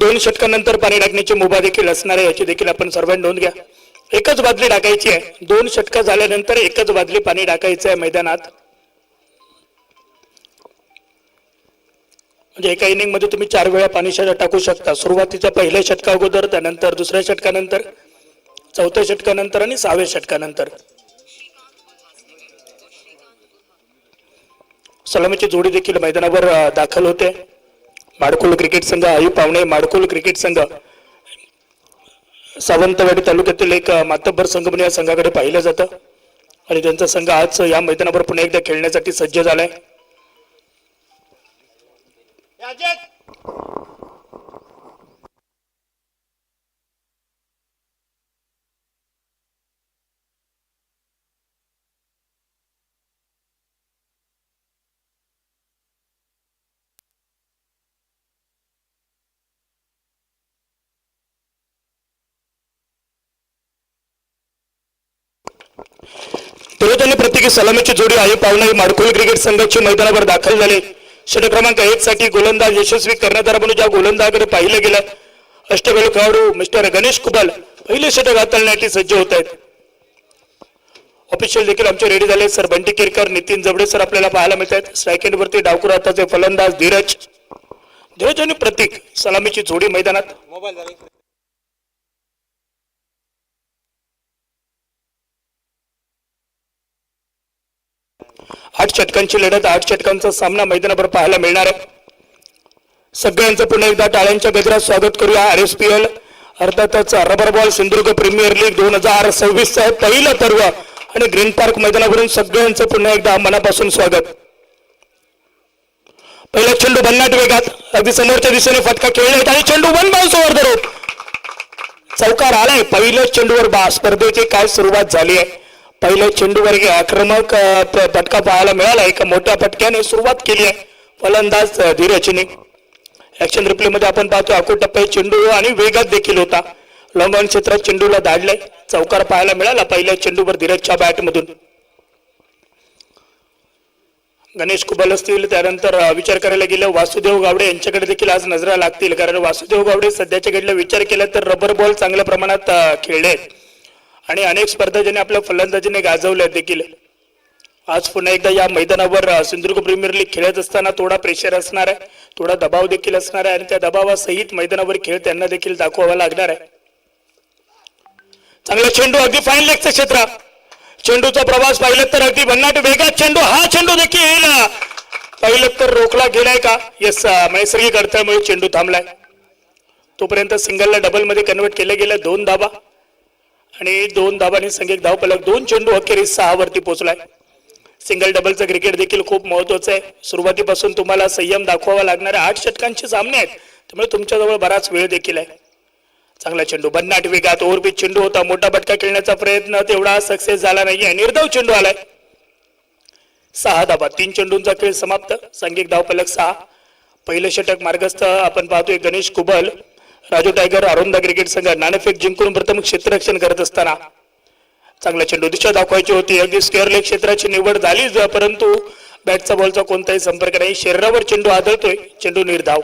2 षटकानंतर पाणी टाकण्याची मुभा देखील असणार आहे, याची देखील आपण सर्वांनी नोंद घ्या. एकच बादली टाकायची आहे. 2 षटक झाल्यानंतर एकच बादली पाणी टाकायचं आहे मैदानात. म्हणजे एका इनिंग मध्ये तुम्ही 4 वेळा पाणी टाकू शकता. सुरुवातीच्या पहिल्या षटका अगोदर, त्यानंतर दुसऱ्या षटकानंतर, चौथ्या षटकानंतर आणि 6व्या षटकानंतर. सलामीची जोडी देखील मैदानावर दाखल होते. माडकुल क्रिकेट संघ, आयु पावणे माडकुल क्रिकेट संघ सावंतवाडी तालुक्यातील एक मातब्बर संघ म्हणून या संघाकडे पाहिलं जातं आणि त्यांचा संघ आज या मैदानावर पुन्हा एकदा खेळण्यासाठी सज्ज झालाय. आणि प्रत्येकी सलामीची जोडी आहे. पावना माडकुल क्रिकेट संघाची मैदानावर दाखल झाले. षटक क्रमांक 1 साठी गोलंदाज यशस्वी करण्यात म्हणून ज्या गोलंदाजाकडे पाहिलं गेलं अष्टपैलू खेळाडू मिस्टर गणेश कुबल पहिले षटक हाताळण्यासाठी सज्ज होत आहेत. ऑफिशियल देखील आमचे रेडी झाले. सर बंटी केरकर, नितीन जबडे सर आपल्याला पाहायला मिळत आहेत. स्ट्राईक एंड वरती डावखुर हाताचे फलंदाज धीरज आणि प्रतीक. सलामीची जोडी मैदानात. 8 षटकांची लढत, 8 षटकांचा सामना मैदानावर पाहायला मिळणार आहे. सगळ्यांचं पुन्हा एकदा टाळ्यांच्या गजरात स्वागत करूया. RSPL अर्थातच rubber ball Sindhudurg premier league 2026 चं पहिलं पर्व आणि ग्रीन पार्क मैदानावरून सगळ्यांचं पुन्हा एकदा मनापासून स्वागत. पहिला चेंडू भन्नाट वेगात अगदी समोरच्या दिशेने फटका खेळला आणि चेंडू 1 बाउन्स ओव्हर द रोड चौकार आलाय. पहिल्या चेंडूवर स्पर्धेची काय सुरुवात झाली आहे. पहिल्या चेंडूवर आक्रमक फटका पाहायला मिळाला. एका मोठ्या फटक्याने सुरुवात केली आहे फलंदाज धीरजने. ऍक्शन रिप्ले मध्ये आपण पाहतो अकोट टप्प्यात चेंडू आणि वेगात देखील होता. लॉंग ऑन क्षेत्रात चेंडूला धाडले. चौकार पाहायला मिळाला पहिल्या चेंडूवर धीरजच्या बॅट मधून. गणेश कुबल असतील, त्यानंतर विचार करायला गेलं वासुदेव गावडे यांच्याकडे देखील आज नजरा लागतील. कारण वासुदेव गावडे सध्याच्या घडीला विचार केला तर रबर बॉल चांगल्या प्रमाणात खेळले आणि अनेक स्पर्धा ज्याने आपल्या फलंदाजीने गाजवल्या देखील. आज पुन्हा एकदा या मैदानावर सिंधुदुर्ग प्रीमियर लीग खेळत असताना थोडा प्रेशर असणार आहे, थोडा दबाव देखील असणार आहे आणि त्या दबावासहित मैदानावर खेळ त्यांना देखील दाखवावा लागणार आहे. चांगला चेंडू अगदी फाईन लेगचं क्षेत्र. चेंडूचा प्रवास पाहिलं तर अगदी भन्नाट वेगात चेंडू. हा चेंडू देखील पाहिलं तर रोखला गेलाय का? येस, नैसर्गिक अडथळ्यामुळे चेंडू थांबलाय. तोपर्यंत सिंगलला डबल मध्ये कन्वर्ट केलं गेलं. 2 धाबा आणि 2 धाबांनी संघ एक धावफलक. 2 चेंडू अखेरीस 6 वरती पोहोचलाय. सिंगल डबलचं क्रिकेट देखील खूप महत्वाचं आहे. सुरुवातीपासून तुम्हाला संयम दाखवावा लागणार आहे. 8 षटकांचे सामने आहेत त्यामुळे तुमच्याजवळ बराच वेळ देखील आहे. चांगला चेंडू भन्नाट वेगात ओव्हरपिच चेंडू होता. मोठा फटका खेळण्याचा प्रयत्न तेवढा सक्सेस झाला नाहीये. निर्धाव चेंडू आलाय. 6 धाबा. 3 चेंडूंचा खेळ समाप्त. संघिक धावफलक 6. पहिलं षटक मार्गस्थ आपण पाहतोय गणेश कुबल. राजू टायगर अरुंदा क्रिकेट संघ नाणेफेक जिंकून प्रथम क्षेत्ररक्षण करत असताना चांगला चेंडू. दिशा दाखवायची होती. अगदी स्क्वेअर लेग क्षेत्राची निवड झाली परंतु बॅटचा बॉलचा कोणताही संपर्क नाही. शरीरावर चेंडू आदळतोय. चेंडू निर्धाव.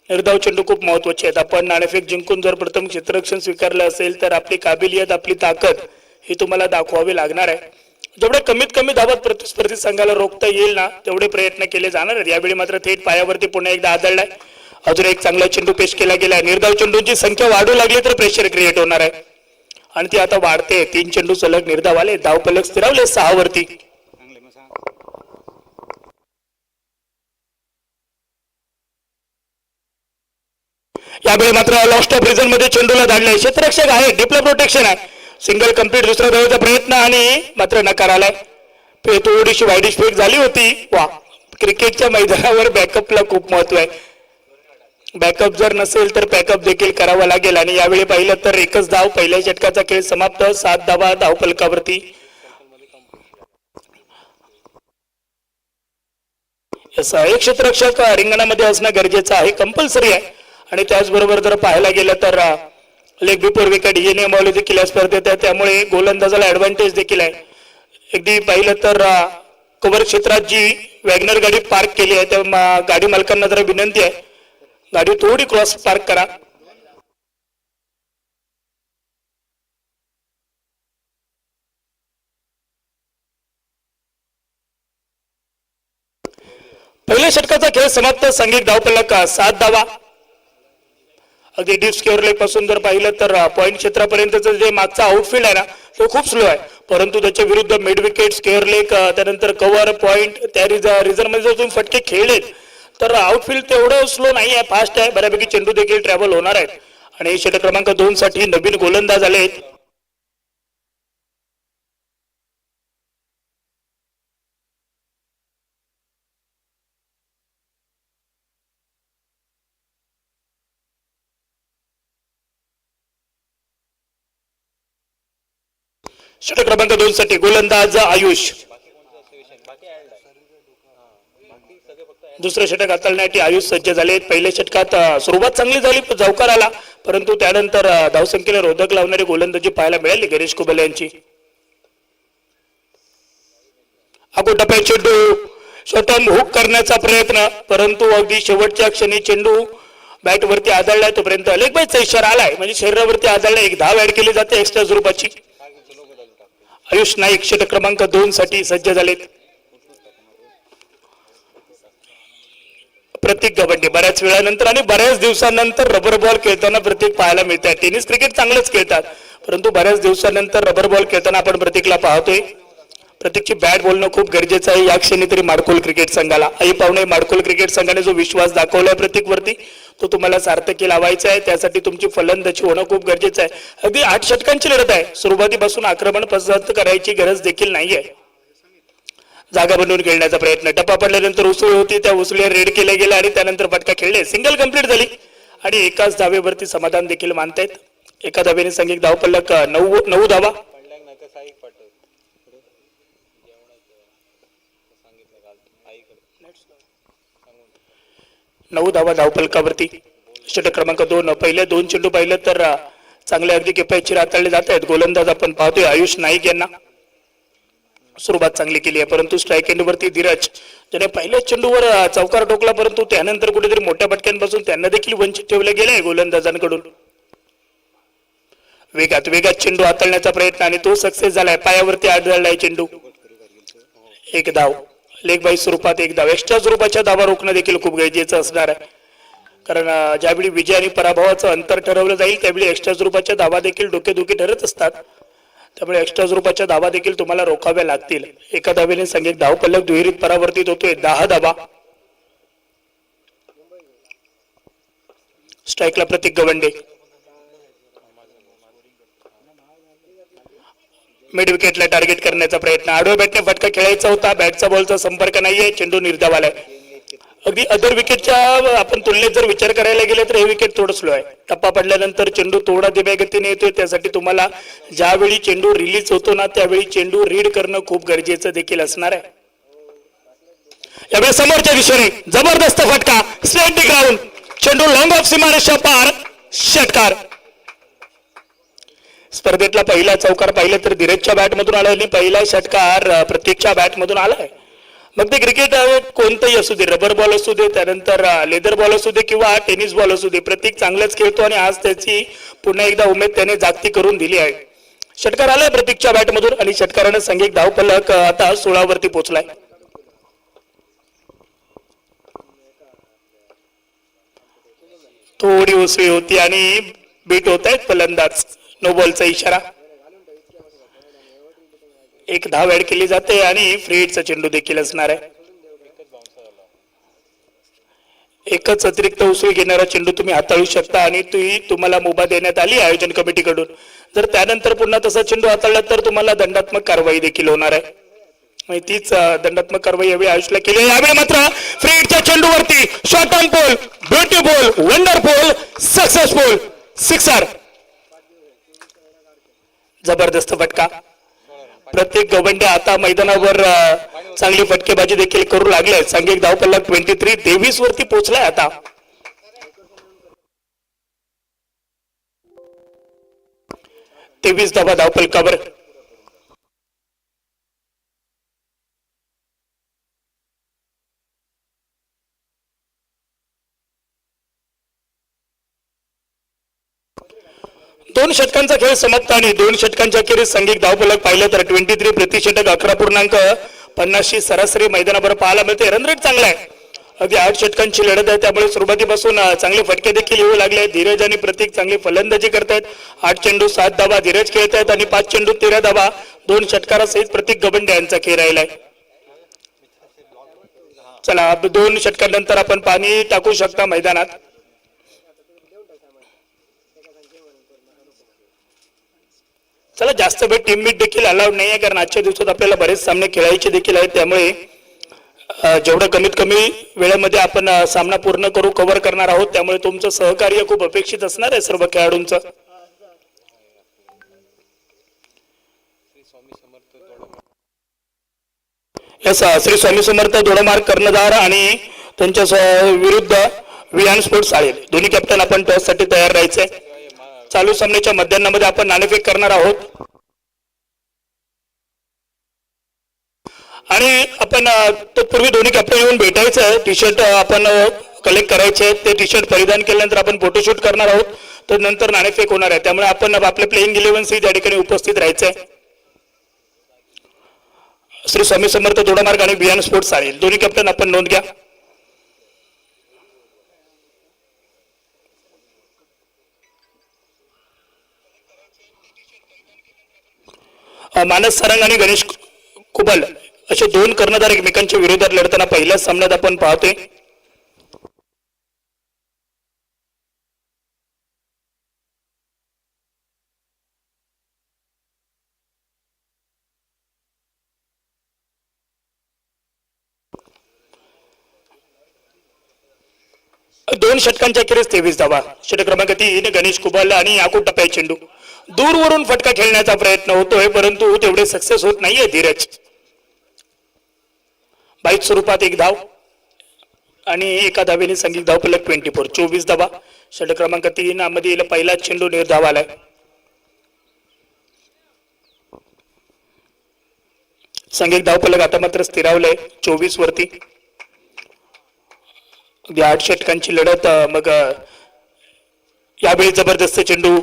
निर्धाव चेंडू खूप महत्वाचे आहेत. आपण नाणेफेक जिंकून जर प्रथम क्षेत्ररक्षण स्वीकारलं असेल तर आपली काबिलियत, आपली ताकद ही तुम्हाला दाखवावी लागणार आहे. जेवढे कमीत कमी धावात प्रतिस्पर्धी संघाला रोखता येईल ना तेवढे प्रयत्न केले जाणार आहेत. यावेळी मात्र थेट पायावरती पुन्हा एकदा आदळलाय. अजून एक चांगला चेंडू पेश केला गेला. निर्धाव चेंडूंची संख्या वाढू लागली तर प्रेशर क्रिएट होणार आहे आणि ती आता वाढते. 3 चेंडू सलग निर्धाव आले. धावफलक स्थिरावले 6 वरती. यावेळी मात्र लॉस्ट ऑफ रिझन मध्ये चेंडूला धाडलाय. क्षेत्ररक्षक आहे. डिप्लो प्रोटेक्शन आहे. Single complete. दुसऱ्या धावेचा प्रयत्न आणि मात्र नकार आलाय. थोडीशी वाईडिश फेक झाली होती. वा, क्रिकेटच्या मैदानावर बॅकअपला खूप महत्व आहे. बॅकअप जर नसेल तर बॅकअप देखील करावा लागेल आणि यावेळी पाहिलं तर एकच धाव. पहिल्या षटकाचा खेळ समाप्त. 7 धावा धावफलकावरती. एक क्षेत्ररक्षक रिंगणामध्ये असणं गरजेचं आहे, कंपल्सरी आहे. आणि त्याचबरोबर जर पाहायला गेलं तर लेग बिफोर विकेट ही नियमावली देखील या स्पर्धेत आहे. त्यामुळे गोलंदाजाला ऍडव्हान्टेज देखील आहे. अगदी पाहिलं तर कव्हर क्षेत्रात जी वॅगनर गाडी पार्क केली आहे त्या गाडी मालकांना जरा विनंती आहे गाडी थोडी क्रॉस पार्क करा. पहिल्या षटकाचा खेळ समाप्त. संघिक धावफलक 7 धावा. अगदी डीप स्क्वेअर लेग पासून जर पाहिलं तर पॉईंट क्षेत्रापर्यंतचं जे मागचा आउटफील्ड आहे ना तो खूप स्लो आहे, परंतु त्याच्या विरुद्ध मिड विकेट, स्क्वेअर लेग, त्यानंतर कव्हर पॉईंट त्या रिझन मध्ये जर तुम्ही फटके खेळलेत तर आउटफील्ड तेवढं स्लो नाही आहे, फास्ट आहे. बऱ्यापैकी चेंडू देखील ट्रॅव्हल होणार आहेत. आणि षटक क्रमांक 2 साठी नवीन गोलंदाज आले आहेत. षटक क्रमांक 2 साठी गोलंदाज आयुष. दुसरे षटक हाताळण्यासाठी आयुष सज्ज झाले. पहिल्या षटकात सुरुवात चांगली झाली, चौकार आला, परंतु त्यानंतर धावसंख्येला रोधक लावणारी गोलंदाजी पाहायला मिळाली गिरीश कुबल यांची. अगोटप्या चेंडू स्वतः हुक करण्याचा प्रयत्न, परंतु अगदी शेवटच्या क्षणी चेंडू बॅट वरती आदळलाय तोपर्यंत लेग बायचा इशारा आलाय, म्हणजे शरीरावरती आदळलाय. एक धाव ऍड केली जाते एक्स्ट्रा स्वरूपाची. आयुष नाईक षटक क्रमांक 2 साठी सज्ज झालेत. प्रत्येक गवंडी बऱ्याच वेळानंतर आणि बऱ्याच दिवसानंतर रबर बॉल खेळताना प्रत्येक पाहायला मिळतात. टेनिस क्रिकेट चांगलंच खेळतात, परंतु बऱ्याच दिवसानंतर रबर बॉल खेळताना आपण प्रत्येकला पाहतोय. प्रत्येकची बॅट बोलणं खूप गरजेचं आहे या क्षणी तरी माडकोल क्रिकेट संघाला. आई पाहुणे, माडकोल क्रिकेट संघाने जो विश्वास दाखवलाय प्रत्येक वरती तो तुम्हाला सार्थकी लावायचा आहे. त्यासाठी तुमची फलंदाजी होणं खूप गरजेचं आहे. अगदी 8 षटकांची लढत आहे. सुरुवातीपासून आक्रमण पसंत करायची गरज देखील नाहीये. जागा बनवून खेळण्याचा प्रयत्न, टप्पा पडल्यानंतर उसळी होती, त्या उसळीवर रेड केल्या गेल्या आणि त्यानंतर फटका खेळले. सिंगल कंप्लीट झाली आणि एकाच धावेवरती समाधान देखील मानतायत. एका धावेने संघिक धावफलक 9 धावा. 9 धावा धावफलकावरती. षटक क्रमांक 2 पहिले 2 चेंडू पाहिलं तर चांगले अगदी किफायतशीर हाताळले जात आहेत. गोलंदाज आपण पाहतोय आयुष नाईक यांना. सुरुवात चांगली केली आहे, परंतु स्ट्राईक एंड वरती धीरज ज्याने पहिल्याच चेंडूवर चौकार ठोकला, परंतु त्यानंतर कुठेतरी मोठ्या फटक्यांपासून त्यांना देखील वंचित ठेवले गेले गोलंदाजांकडून. वेगात चेंडू हाताळण्याचा प्रयत्न आणि तो सक्सेस झालाय. पायावरती आढळलाय चेंडू. एक धाव. लेग बाय स्वरूपात एक धाव. एक्स्ट्रा स्वरूपाच्या धावा रोखणं देखील खूप गरजेचं असणार आहे, कारण ज्यावेळी विजय आणि पराभवाचं अंतर ठरवलं जाईल त्यावेळी एक्स्ट्रा स्वरूपाच्या धावा देखील डोकेदुखी ठरत असतात. त्यामुळे एक्स्ट्रा स्वरूपाच्या धावा देखील तुम्हाला रोखाव्या लागतील. एका धावेने संघिक धावफलक दुहेरीत परावर्तित होतोय. 10 धावा. स्ट्राईकला प्रतीक गवंडे. मिड विकेटला टार्गेट करण्याचा प्रयत्न. आडव्या बॅटने फटका खेळायचा होता, बॅटचा बॉलचा संपर्क नाहीये, चेंडू निर्धाव आलाय. अगदी अदर विकेटच्या आपण तुलनेत जर विचार करायला गेले तर हे विकेट थोडं स्लो आहे. टप्पा पडल्यानंतर चेंडू थोडा दिव्या गतीने येतोय, त्यासाठी तुम्हाला ज्यावेळी चेंडू रिलीज होतो ना त्यावेळी चेंडू रीड करणं खूप गरजेचं देखील असणार आहे. यावेळी समोरच्या दिशेने जबरदस्त फटका, स्ट्रेट दी ग्राउंड, चेंडू लॉंग ऑफ सीमारेषा पार, षटकार. स्पर्धेतला पहिला चौकार पाहिलं तर धीरजच्या बॅट मधून आला आणि पहिला षटकार प्रत्येकच्या बॅट मधून आलाय. मग ते क्रिकेट कोणतंही असू दे, रबर बॉल असू दे, त्यानंतर लेदर बॉल असू दे किंवा टेनिस बॉल असू दे, प्रत्येक चांगलंच खेळतो आणि आज त्याची पुन्हा एकदा उमेद त्याने जागती करून दिली आहे. षटकार आलाय प्रत्येकच्या बॅट मधून आणि षटकारानं संघिक धावफलक आता 16 वरती पोहोचलाय. थोडी उसळी होती आणि बीट होत आहेत फलंदाज. नो बॉलचा इशारा. एक धाव ऍड केली जाते आणि फ्री हिटचा चेंडू देखील असणार आहे. एकच अतिरिक्त उसळी घेणारा चेंडू तुम्ही हाताळू शकता आणि तुम्हाला मुभा देण्यात आली आयोजन कमिटीकडून. जर त्यानंतर पुन्हा तसा चेंडू हाताळला तर तुम्हाला दंडात्मक कारवाई देखील होणार आहे. तीच दंडात्मक कारवाई यावेळी आयुषला केली. यावेळी मात्र फ्री हिटच्या चेंडूवरती short on pole, beautiful, wonderful, successful, sixer. जबरदस्त फटका. प्रत्येक गवंडे आता मैदानावर चांगली फटकेबाजी देखील करू लागले. संघिक धावफलक 23 वरती पोहोचलाय आता. 23 धावा धावफलकावर. दोन षटकांचा खेळ समाप्त आणि दोन षटकांच्या अखेरीस सांघिक धावफलक पाहिलं तर 23 प्रतिषटक 11.50 सरासरी मैदानावर पाहायला मिळते. रन रेट चांगला आहे. अगदी 8 षटकांची लढत आहे त्यामुळे सुरुवातीपासून चांगले फटके देखील येऊ लागले. धीरज आणि प्रतीक चांगली फलंदाजी करतायत. 8 चेंडू 7 धावा धीरज खेळत आहेत आणि 5 चेंडू 13 धावा 2 षटकारासहित प्रतीक गबंडे यांचा खेळ राहिलाय. चला 2 षटकांनंतर आपण पाणी टाकू शकता मैदानात. चला जास्त वेळ टीम मीट देखील अलाउड नाही आहे कारण आजच्या दिवसात आपल्याला बरेच सामने खेळायचे देखील आहेत. त्यामुळे जेवढं कमीत कमी वेळेमध्ये आपण सामना पूर्ण करू कव्हर करणार आहोत. त्यामुळे तुमचं सहकार्य खूप अपेक्षित असणार आहे सर्व खेळाडूंचं. श्री स्वामी समर्थ दोडमार्ग कर्णधार आणि त्यांच्या विरुद्ध विहान स्पोर्ट्स आहे. दोन्ही कॅप्टन आपण टॉस साठी तयार राहायचंय. चालू सामन्याच्या मध्यान्हामध्ये आपण नाणेफेक करणार आहोत आणि आपण तत्पूर्वी दोन्ही कॅप्टन येऊन भेटायचं. टी शर्ट आपण कलेक्ट करायचे. ते टी शर्ट परिधान केल्यानंतर आपण फोटोशूट करणार आहोत. तर नंतर नाणेफेक होणार आहे. त्यामुळे आपण आपले प्लेइंग 11 सी त्या ठिकाणी उपस्थित राहायचंय. श्री स्वामी समर्थ दोडमार्ग आणि बियान स्पोर्ट्स आहे. दोन्ही कॅप्टन आपण नोंद घ्या. मानस सारंग आणि गणेश कुबल असे 2 कर्णधार एकमेकांच्या विरोधात लढताना पहिल्याच सामन्यात आपण पाहतोय. दोन षटकांच्या अखेरीस 23 धावा. षटक क्रमांक 3 गणेश कुबल आणि याकूब टप्प्या चेंडू दूरवरून फटका खेळण्याचा प्रयत्न होतोय परंतु तेवढे सक्सेस होत नाहीये. धीरज बाईट स्वरूपात 1 धाव आणि एका धावेने संघिक धावफलक 24 धावा. षटक क्रमांक 3 मध्ये पहिला चेंडू निर्धाव आलाय. संघिक धावफलक आता मात्र स्थिरावलंय 24 वरती. 8 षटकांची लढत. मग यावेळी जबरदस्त चेंडू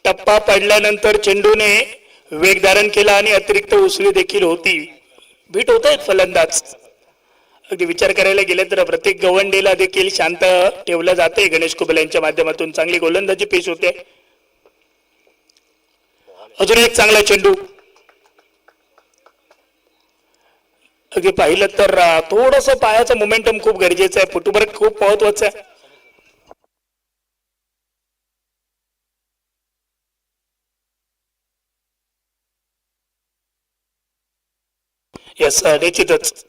टप्पा पडल्यानंतर चेंडूने वेग धारण केला आणि अतिरिक्त उसळी देखील होती. बीट होत आहेत फलंदाज. अगदी विचार करायला गेले तर प्रत्येक गवंडेला देखील शांत ठेवलं जाते. गणेश कुबल यांच्या माध्यमातून चांगली गोलंदाजी पेश होते. अजून एक चांगला चेंडू. अगदी पाहिलं तर थोडस पायाचं मोमेंटम खूप गरजेचं आहे. फुटवर्क खूप महत्वाचं आहे. निश्चितच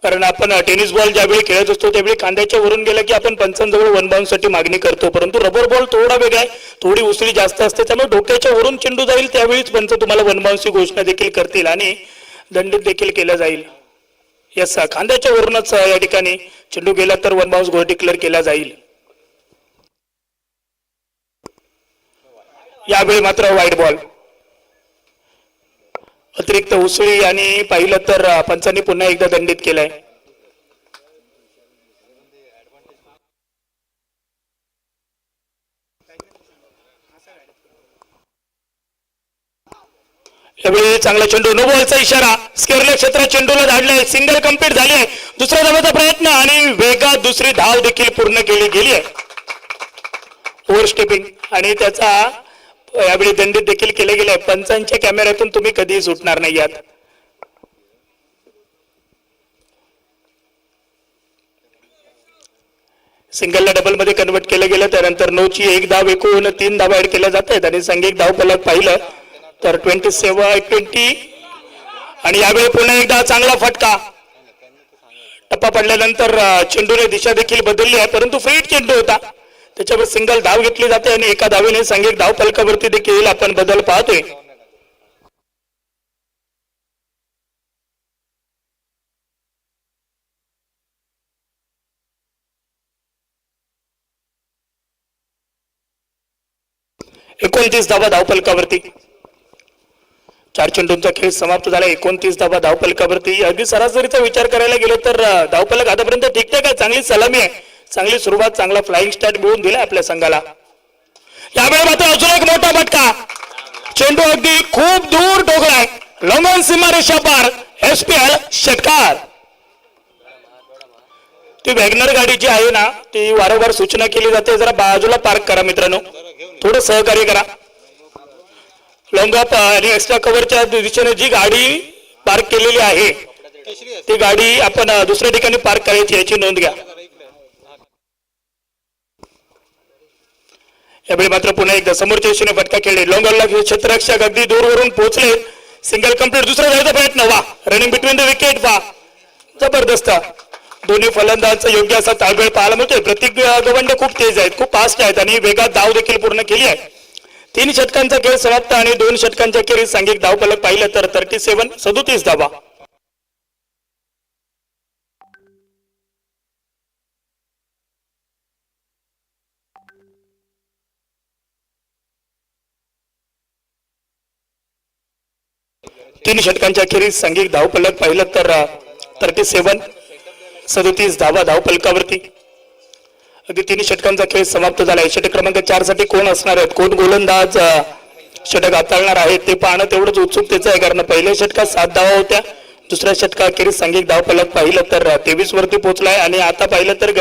कारण आपण टेनिस बॉल ज्यावेळी खेळत असतो त्यावेळी खांद्याच्या वरून गेला की आपण पंचांजवळ 1 बाउन्स साठी मागणी करतो. परंतु रबर बॉल थोडा वेगळा आहे. थोडी उसळी जास्त असते त्यामुळे डोक्याच्या वरून चेंडू जाईल त्यावेळीच पंच तुम्हाला 1 बाउन्सची घोषणा देखील करतील आणि दंडित देखील केला जाईल. खांद्याच्या वरूनच या ठिकाणी चेंडू गेला तर 1 बाउन्स डिक्लेअर केला जाईल. यावेळी मात्र वाईड बॉल. अतिरिक्त उसळी आणि पाहिलं तर पंचांनी पुन्हा एकदा दंडित केलाय. यावेळी चांगला चेंडू. नो बॉलचा इशारा. स्केअरला क्षेत्रात चेंडूला धाडलाय. सिंगल कंप्लीट झाली आहे. दुसऱ्या धावाचा प्रयत्न आणि वेगात दुसरी धाव देखील पूर्ण केली गेली आहे. ओव्हरस्टेपिंग आणि त्याचा यावेळी दंडित देखील केले गेले. पंचांच्या कॅमेऱ्यातून तुम्ही कधीही सुटणार नाही आहात. सिंगलला डबल मध्ये कन्वर्ट केलं गेलं त्यानंतर 9 ची 1 धाव एकूण 3 धावा ऍड केल्या जात आहेत आणि संघिक धावफलक पाहिलं तर 27-20 आणि यावेळी पुन्हा एकदा चांगला फटका. टप्पा पडल्यानंतर चेंडूने दिशा देखील बदलली आहे परंतु फ्रीट चेंडू होता त्याच्यावर सिंगल धाव घेतली जाते आणि एका धावेने संघिक धावफलकावरती देखील आपण बदल पाहतोय. एकोणतीस धावा धावफलकावरती. 4 चेंडूंचा खेळ समाप्त झाला. 29 धावा धावफलकावरती. अगदी सरासरीचा विचार करायला गेलो तर धावफलक आतापर्यंत ठीकठाक आहे. चांगली सलामी आहे. चांगली सुरुवात चांगला फ्लाइंग स्टार्ट मिळून दिला आपल्या संघाला. यावेळी मात्र अजून एक मोठा फटका, चेंडू अगदी खूप दूर ठोकलाय, लंगन सीमारेषा पार, SPL षटकार. ती वॅगनर गाडी जी आहे ना, ती वारंवार सूचना केली जाते, जरा बाजूला पार्क करा मित्रांनो, थोडं सहकार्य करा. लॉंग अप आणि एक्स्ट्रा कव्हरच्या दिशेने जी गाडी पार्क केलेली आहे ती गाडी आपण दुसऱ्या ठिकाणी पार्क करायची, याची नोंद घ्या. यावेळी मात्र पुन्हा एकदा समोरच्या दिशेने फटका खेळले, लॉंगरला क्षेत्ररक्षक अगदी दूरवरून पोहोचले, सिंगल कंप्लीट. दुसरा जायचा प्रयत्न, वा रनिंग बिटवीन द विकेट, वा जबरदस्त. दोन्ही फलंदाजांचा योग्य असा ताळमेळ पाहायला मिळतोय. प्रत्येक गवंडे खूप तेज आहेत, खूप फास्ट आहेत आणि वेगात धाव देखील पूर्ण केली आहे. 3 षटकांचा खेळ समाप्त आणि 2 षटकांच्या खेळी सांघिक धाव फलक पाहिलं तर 37 धावा. तीन षटकांच्या अखेरीस सांघिक धाव फलक पाहिलं तर 37 धावा धाव फलकावरती. अगदी 3 षटकांचा खेळ समाप्त झाला. षटक क्रमांक 4 साठी कोण असणार आहेत, कोण गोलंदाज षटक हाताळणार आहेत ते पाहणं तेवढंच उत्सुकतेचं आहे. कारण पहिल्या षटकात 7 धावा होत्या, दुसऱ्या षटकाखेरीस सांघिक धाव फलक पाहिलं तर 23 वरती पोहोचलाय आणि आता पाहिलं तर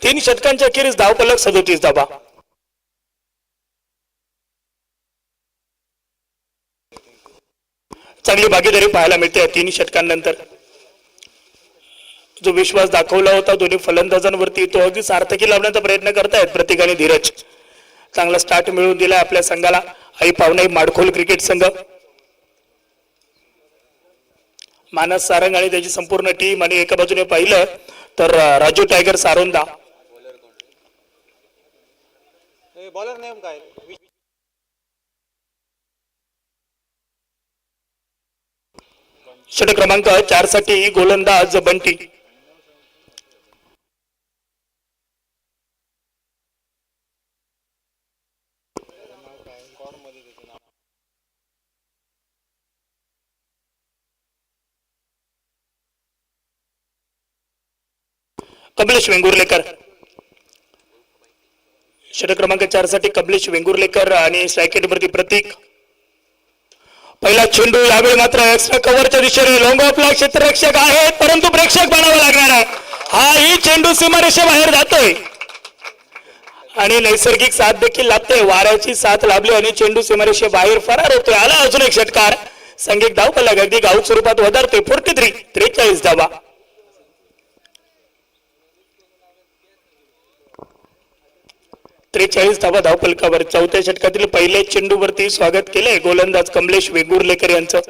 3 षटकांच्या अखेरीस धाव फलक 37 धावा. चांगली भागीदारी पाहायला मिळते 3 षटकांनंतर. जो विश्वास दाखवला होता दोन्ही फलंदाजांवरती तो अगदी सार्थकी लावण्याचा प्रयत्न करतायत प्रत्येकाने. धीरज चांगला स्टार्ट मिळवून दिलाय आपल्या संघाला. आई पावनाई माडखोल क्रिकेट संघ, मानस सारंग आणि त्याची संपूर्ण टीम, आणि एका बाजूने पाहिलं तर राजू टायगर सारोंदा. बॉलर नेम काय? षटक क्रमांक 4 साठी गोलंदाज बंटी. कमलेश वेंगुर्लेकर. षटक क्रमांक 4 साठी कमलेश वेंगुर्लेकर आणि स्ट्रायकेटवरती प्रतीक. पहिला चेंडू, यावेळी मात्र एक्स्ट्रा कव्हरच्या दिशेने लॉंग ऑफला क्षेत्ररक्षक आहेत परंतु प्रेक्षक बनावा लागणार आहे. हा ही चेंडू सीमारेषे बाहेर जातोय आणि नैसर्गिक साथ देखील लाभते. वाऱ्याची साथ लाभली आणि चेंडू सीमारेषे बाहेर फरार होतोय. आला अजून एक षटकार, सांघिक धाव फलक अगदी गाऊट स्वरूपात वधारतोय. 43 धावा. धावा धाव फलकावर. चौथ्या षटकातील पहिल्या चेंडूवरती स्वागत केलंय गोलंदाज कमलेश वेंगुर्लेकर यांचं.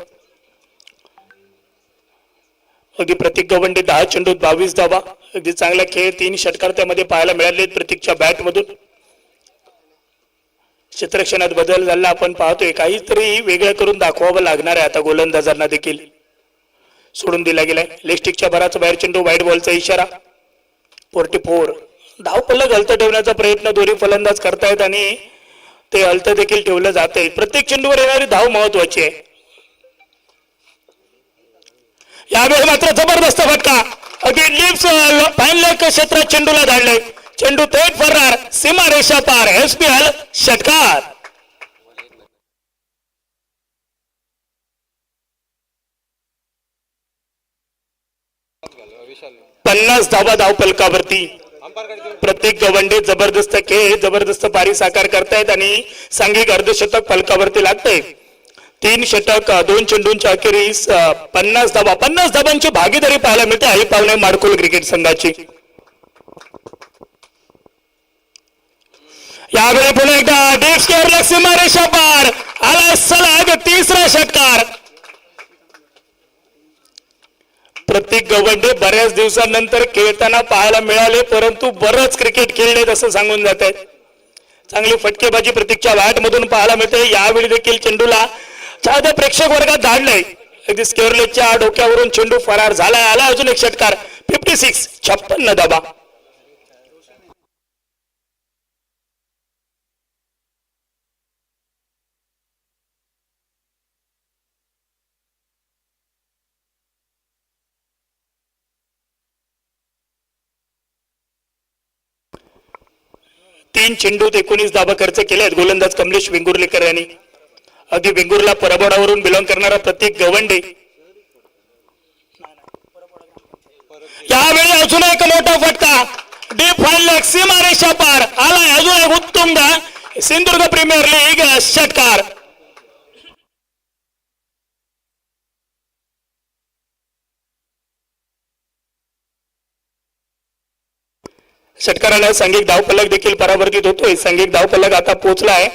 अगदी प्रतीक गवंडे 10 चेंडूत 22 धावा. अगदी चांगला खेळ 3 षटकार त्यामध्ये पाहायला मिळाले प्रतीकच्या बॅट मधून. क्षेत्ररक्षणात बदल झाला आपण पाहतोय. काहीतरी वेगळं करून दाखवावं लागणार आहे आता गोलंदाजांना देखील. सोडून दिला गेलाय. लेगस्टिकच्या भराचा बाहेर चेंडू, व्हाईट बॉलचा इशारा. 44 धाव फलक हलत ठेवण्याचा प्रयत्न दोन्ही फलंदाज करतायत आणि ते हलत देखील ठेवलं जातंय. प्रत्येक चेंडूवर येणारी धाव महत्वाची आहे. यावेळी मात्र जबरदस्त फटका, अगदी लिप्स फाईन क्षेत्रात चेंडूला धाडले. चेंडू थेट फरार, सीमारेषा पार, SPL षटकार. 50 धावा धाव फलकावरती. प्रत्येक गवंडे जबरदस्त खेळ, जबरदस्त पारी साकार करतायत आणि सांघिक अर्धशतक फलकावरती लागतंय. 3 षटक 2 चेंडूंच्या अखेरीस 50 धावा, 50 धावांची भागीदारी पाहायला मिळते आई पावनाई माडखोल क्रिकेट संघाची. यावेळी पुन्हा एकदा डीप स्क्वेअरला सीमारेषा पार, आला सलग 3रा षटकार. प्रत्येक गवंडे बऱ्याच दिवसांनंतर खेळताना पाहायला मिळाले परंतु बरंच क्रिकेट खेळले असं सांगून जात आहे. चांगली फटकेबाजी प्रत्येकच्या बॅट मधून पाहायला मिळते. यावेळी देखील चेंडूला चाहत्या प्रेक्षक वर्गात धाडलंय. अगदी स्क्वेअरलेगच्या डोक्यावरून चेंडू फरार झालाय. आला अजून एक षटकार. 56 धावा. 3 चेंडूत 19 धावा खर्च केले आहेत गोलंदाज कमलेश वेंगुर्लेकर यांनी. अगदी वेंगुर्ला परबोडावरून बिलॉंग करणारा प्रतीक गवंडे. यावेळी अजून एक मोठा फटका डीप फाईन लेग सीमारेषा पार आलाय. अजून एक उत्तम सिंधुदुर्ग प्रीमियर लीग षटकार. षटकाराला सांघिक धावफलक देखील परावर्तित होतोय. सांघिक धावफलक आता पोहोचला आहे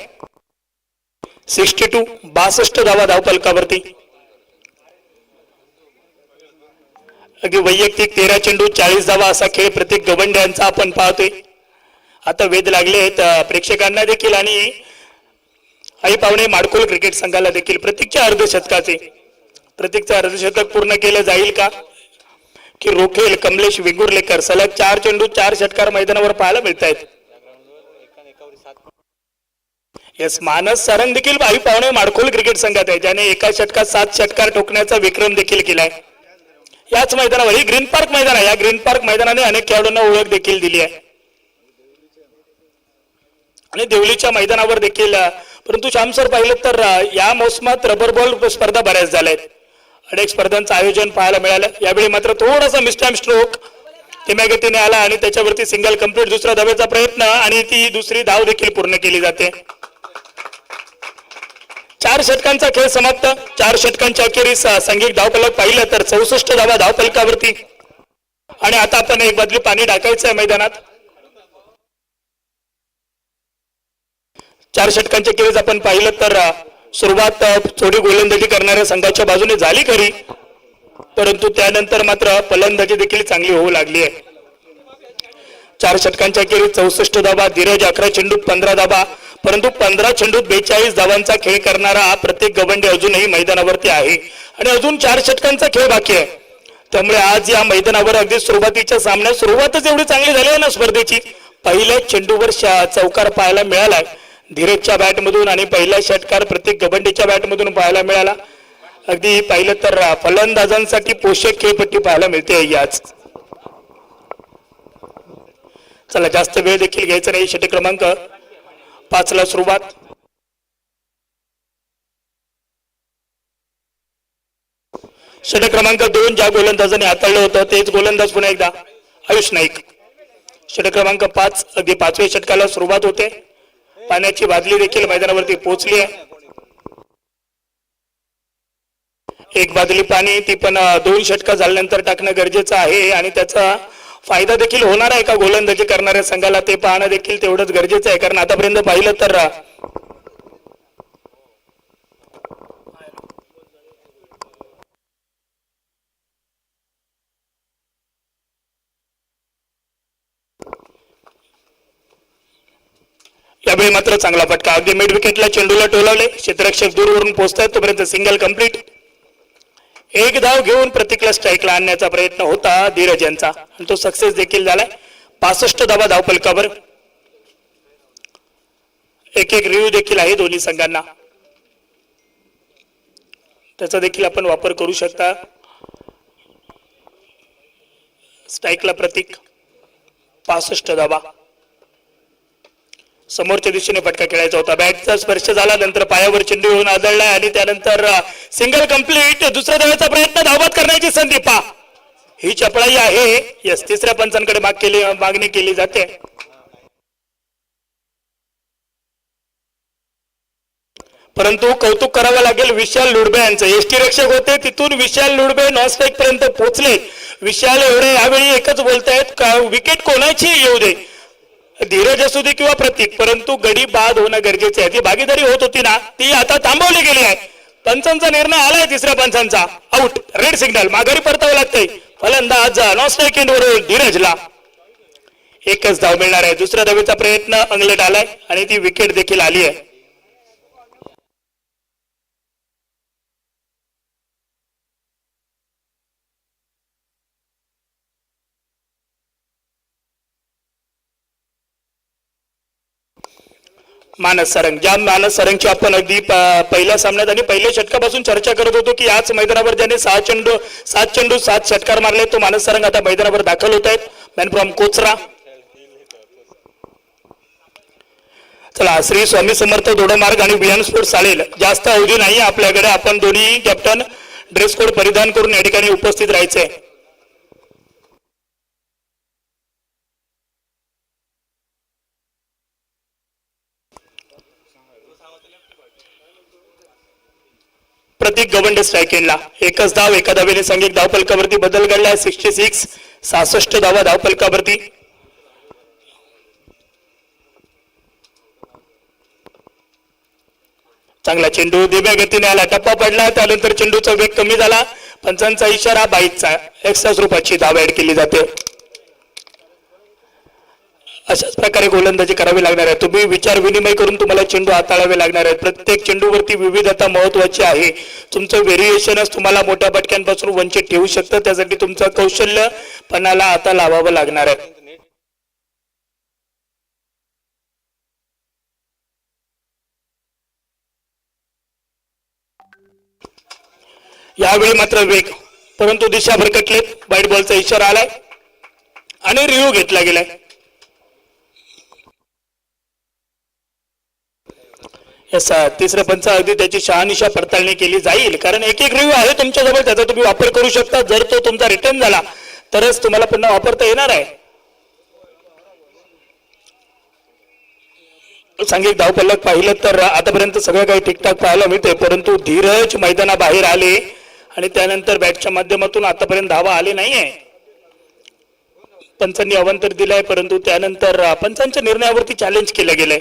62 62 धावा धावफलकावरती. अगदी वैयक्तिक 13 चेंडू 40 धावा असा खेळ प्रतीक गवंडे यांचा आपण पाहतोय. आता वेध लागले आहेत प्रेक्षकांना देखील आणि आई पावणे माडकोल क्रिकेट संघाला देखील. प्रतीकच्या अर्धशतकाचे प्रतीकचं अर्धशतक पूर्ण केलं जाईल का की रोखेल कमलेश वेंगुर्लेकर. सलग 4 चेंडू 4 षटकार मैदानावर पाहायला मिळत आहेत. यस मानस सारंग देखील आई पावणे माडकोल क्रिकेट संघात आहे ज्याने एका षटकात 7 षटकार ठोकण्याचा विक्रम देखील केलाय. याच मैदानावर ही ग्रीन पार्क मैदान आहे. या ग्रीन पार्क मैदानाने अनेक खेळाडूंना ओळख देखील दिली आहे आणि देवलीच्या मैदानावर देखील. परंतु श्याम सर पाहिलं तर या मोसमात रबर बॉल स्पर्धा बऱ्याच झाल्या आहेत. अनेक स्पर्धांचं आयोजन पाहायला मिळालं. यावेळी मात्र थोडासा मिस्टाइम स्ट्रोक धीम्या गतीने आला आणि त्याच्यावरती सिंगल कंप्लीट. दुसऱ्या धावेचा प्रयत्न आणि ती दुसरी धाव देखील पूर्ण केली जाते. 4 षटकांचा खेळ समाप्त. 4 षटकांच्या अखेरीस सांघिक धावफलक पाहिलं तर 64 धावा धावफलकावरती. आणि आता आपण एक बादली पाणी टाकायचं आहे मैदानात. 4 षटकांच्या अखेरीस आपण पाहिलं तर सुरुवात थोडी गोलंदाजी करणाऱ्या संघाच्या बाजूने झाली खरी परंतु त्यानंतर मात्र फलंदाजी देखील चांगली होऊ लागली आहे. 4 षटकांच्या अखेरीस 64 धावा. धीरज 11 चेंडूत 15 धावा. परंतु 15 चेंडूत 42 धावांचा खेळ करणारा प्रतीक गवंडे अजूनही मैदानावरती आहे आणि अजून 4 षटकांचा खेळ बाकी आहे. त्यामुळे आज या मैदानावर अगदी सुरुवातीच्या सामन्यात सुरुवातच एवढी चांगली झाली आहे ना स्पर्धेची. पहिल्या चेंडूवर चौकार पाहायला मिळालाय धीरजच्या बॅटमधून आणि पहिला षटकार प्रतीक गवंडेच्या बॅटमधून पाहायला मिळाला. अगदी पाहिलं तर फलंदाजांसाठी पोषक खेळपट्टी पाहायला मिळते याच. चला जास्त वेळ देखील घ्यायचा नाही. षटक क्रमांक 5 ला सुरुवात. षटक क्रमांक 2 ज्या गोलंदाजाने हाताळलं होतं तेच गोलंदाज पुन्हा एकदा आयुष नाईक. षटक क्रमांक 5 अगदी 5व्या षटकाला सुरुवात होते. पाण्याची बादली देखील मैदानावरती पोहोचली आहे. एक बादली पाणी ती पण 2 षटका झाल्यानंतर टाकणं गरजेचं आहे आणि त्याचा फायदा देखील होणार आहे का गोलंदाजी करणाऱ्या संघाला ते पाहणं देखील तेवढंच गरजेचं आहे. कारण आतापर्यंत पाहिलं तर यावेळी मात्र चांगला फटका. अगदी मिड विकेटला चेंडूला टोलावले. क्षेत्ररक्षक दूरवरून पोहोचतायत तोपर्यंत सिंगल कंप्लीट. एक धाव घेऊन प्रतीकला स्ट्राईकला आणण्याचा प्रयत्न होता धीरज यांचा आणि तो सक्सेस देखील झालाय. 65 धावा धावफलकावर. एक रिव्ह्यू देखील आहे दोन्ही संघांना त्याचा देखील आपण वापर करू शकता. स्ट्राईकला प्रतीक 65 धावा. समोरच्या दिशेने फटका खेळायचा होता. बॅटचा स्पर्श झाला नंतर पायावर चेंडू येऊन आदळला आणि त्यानंतर सिंगल कंप्लीट. दुसऱ्या धावेचा प्रयत्न धावबाद करण्याची संधी पा ही चपळाई आहे. यस तिसऱ्या पंचांकडे मागणी केली जाते. परंतु कौतुक करावं लागेल विशाल लुडबे यांचं. एसटी रक्षक होते तिथून विशाल लुडबे नॉन स्ट्राईक पर्यंत पोहोचले. विशाल एवढे यावेळी एकच बोलतायत का विकेट कोणाची येऊ दे धीरज असू दे किंवा प्रतीक परंतु गडी बाद होणं गरजेचं आहे. ती भागीदारी होत होती ना ती आता थांबवली गेली आहे. पंचांचा निर्णय आलाय तिसऱ्या पंचांचा. आउट रेड सिग्नल माघारी परतावं लागतंय. फलंदाज नॉन स्ट्राईक एंडवरून धीरजला एकच धाव मिळणार आहे. दुसऱ्या धावेचा प्रयत्न अंगलट आलाय आणि ती विकेट देखील आली आहे. मानस सरंग ज्या मानस सरंगची आपण अगदी पहिल्या सामन्यात आणि पहिल्या षटकापासून चर्चा करत होतो की याच मैदानावर ज्याने 7 चेंडू 7 षटकार मारले तो मानस सरंग आता मैदानावर दाखल होत आहेत. मॅन फ्रॉम कोचरा चला श्री स्वामी समर्थ दोडमार्ग आणि बियान स्पोर्ट चालेल, जास्त अवधी नाही आपल्याकडे. आपण दोन्ही कॅप्टन ड्रेस कोड परिधान करून या ठिकाणी उपस्थित राहायचंय. प्रतीक गवंडे स्ट्राईक एंडला. एकच धाव, एका धावेने संघिक धावफलकावरती बदल घडलाय. 66 66 धावा धावफलकावरती. चांगला चेंडू धीम्या गतीने आला, टप्पा पडला, त्यानंतर चेंडूचा वेग कमी झाला. पंचांचा इशारा, 22चा एक्स्ट्रा स्वरूपाची धाव ऍड केली जाते. अशाच प्रकारे गोलंदाजी करावी लागणार आहे. तुम्ही विचार विनिमय करून तुम्हाला चेंडू हाताळावे लागणार आहेत. प्रत्येक चेंडूवरती विविधता महत्वाची आहे. तुमचं व्हेरिएशनच तुम्हाला मोठ्या फटक्यांपासून वंचित ठेवू शकतं. त्यासाठी तुमचं कौशल्य पणाला आता लावावं लागणार आहे. यावेळी मात्र वेग, परंतु दिशा भरकटलेत. वाईट बॉलचा इशारा आलाय आणि रिव्ह्यू घेतला गेलाय. तिसऱ्या पंच अगदी त्याची शहानिशा पडताळणी केली जाईल, कारण एक एक रिव्ह्यू आहे तुमच्याजवळ, त्याचा तुम्ही वापर करू शकता. जर तो तुमचा रिटर्न झाला तरच तुम्हाला पुन्हा वापरता येणार आहे. सांघिक धावफलक पाहिलं तर आतापर्यंत सगळं काही ठीकठाक पाहायला मिळते, परंतु धीरज मैदानाबाहेर आले आणि त्यानंतर बॅटच्या माध्यमातून आतापर्यंत धावा आले नाहीये. पंचांनी अवांतर दिलाय, परंतु त्यानंतर पंचांच्या निर्णयावरती चॅलेंज केलं गेलंय.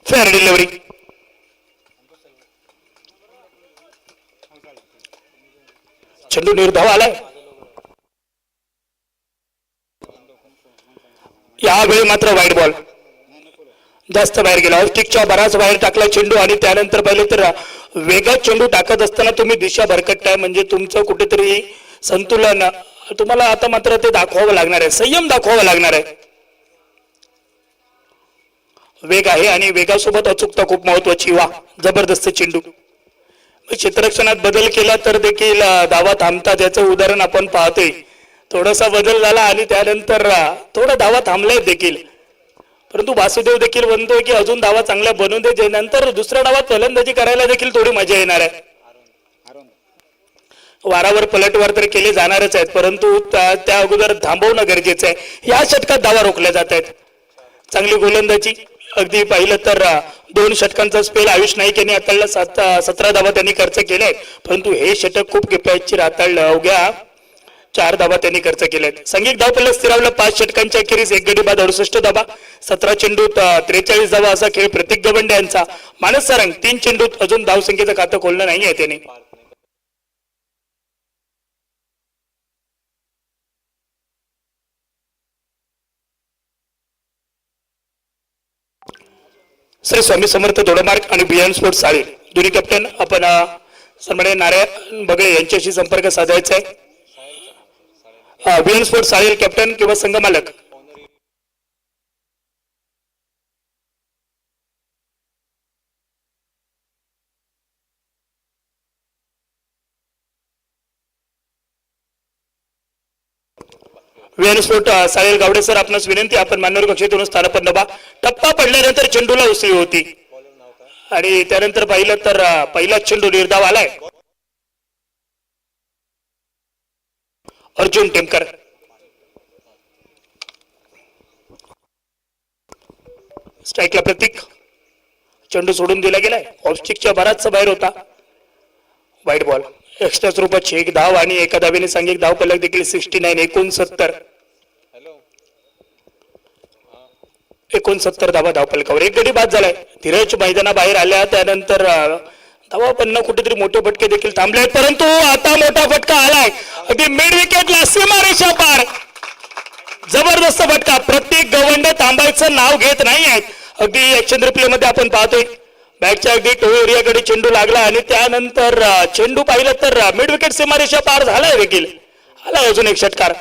Fair delivery. चेंडू निर्धाव आलाय. यावेळी मात्र वाईट बॉल, जास्त बाहेर गेला. ऑफस्टिकच्या बराच बाहेर टाकला चेंडू आणि त्यानंतर पहिले तर वेगात चेंडू टाकत असताना तुम्ही दिशा भरकटताय, म्हणजे तुमचं कुठेतरी संतुलन तुम्हाला आता मात्र ते दाखवावं लागणार आहे. संयम दाखवावा लागणार आहे. वेग आहे आणि वेगासोबत अचूकता खूप महत्वाची. वा, जबरदस्त चेंडू. क्षेत्ररक्षणात बदल केला तर देखील धावा थांबतात, याचं उदाहरण आपण पाहतोय. थोडासा बदल झाला आणि त्यानंतर थोडा धावा थांबलाय देखील, परंतु वासुदेव देखील म्हणतोय की अजून धावा चांगल्या बनवून दे, नंतर दुसऱ्या डावात फलंदाजी करायला देखील थोडी मजा येणार आहे. वारावर पलटवार तर केले जाणारच आहेत, परंतु त्या अगोदर थांबवणं गरजेचं आहे. या षटकात धावा रोखल्या जात आहेत. चांगली गोलंदाजी. अगदी पाहिलं तर 2 षटकांचा स्पेल आयुष नाईक यांनी हाताळला. 17 धावा त्यांनी खर्च केले, परंतु हे षटक खूप किफायतशीर हाताळलं. अवघ्या 4 धावा त्यांनी खर्च केल्यात. संघिक धावफलक स्थिरावलं 5 षटकांच्या अखेरीस 1 गडी बाद 68 धावा, 17 चेंडूत 43 धावा असा खेळ प्रतीक गवंडे यांचा. मानस सारंग 3 चेंडूत अजून धावसंख्येचं खातं खोललं नाहीये त्याने. श्री स्वामी समर्थ दोडमार्ग आणि बियान स्पोर्ट साळी दोन्ही कॅप्टन आपण सन्माननीय नारायण बगळे यांच्याशी संपर्क साधायचा आहे. बियान स्पोर्ट साळी कॅप्टन किंवा संघ मालक. बियान स्पोर्ट साळेल गावडे सर, आपणास विनंती, आपण मान्यवर कक्षेतून स्थानापन्न व्हा. टप्पा पडल्यानंतर चेंडूला उसळी होती आणि त्यानंतर पाहिलं तर पहिलाच चेंडू निर्धाव आलाय. अर्जुन टेमकर. स्ट्राईकला प्रतीक. चेंडू सोडून दिला गेलाय. ऑफस्टिकच्या बराचसा बाहेर होता. वाईट बॉल. एक्स्ट्रा स्वरूपाची 1 धाव आणि एका धावेने सांघिक धावफलक देखील 69 69 धावा धावफलकावर. 1 गडी बाद झालाय. धीरज मैदानाबाहेर आल्या त्यानंतर धावा पण कुठेतरी मोठे फटके देखील थांबले, परंतु आता मोठा फटका आलाय. अगदी मिड विकेटला सीमारेषा पार. जबरदस्त फटका. प्रत्येक गवंडे थांबायचं नाव घेत नाही आहेत. अगदी ऍक्शन रिप्ले मध्ये आपण पाहतोय बॅटच्या अगदी टो एरियाकडे चेंडू लागला आणि त्यानंतर चेंडू पाहिलं तर मिड विकेट सीमारेषा पार झालाय देखील. आला अजून एक षटकार.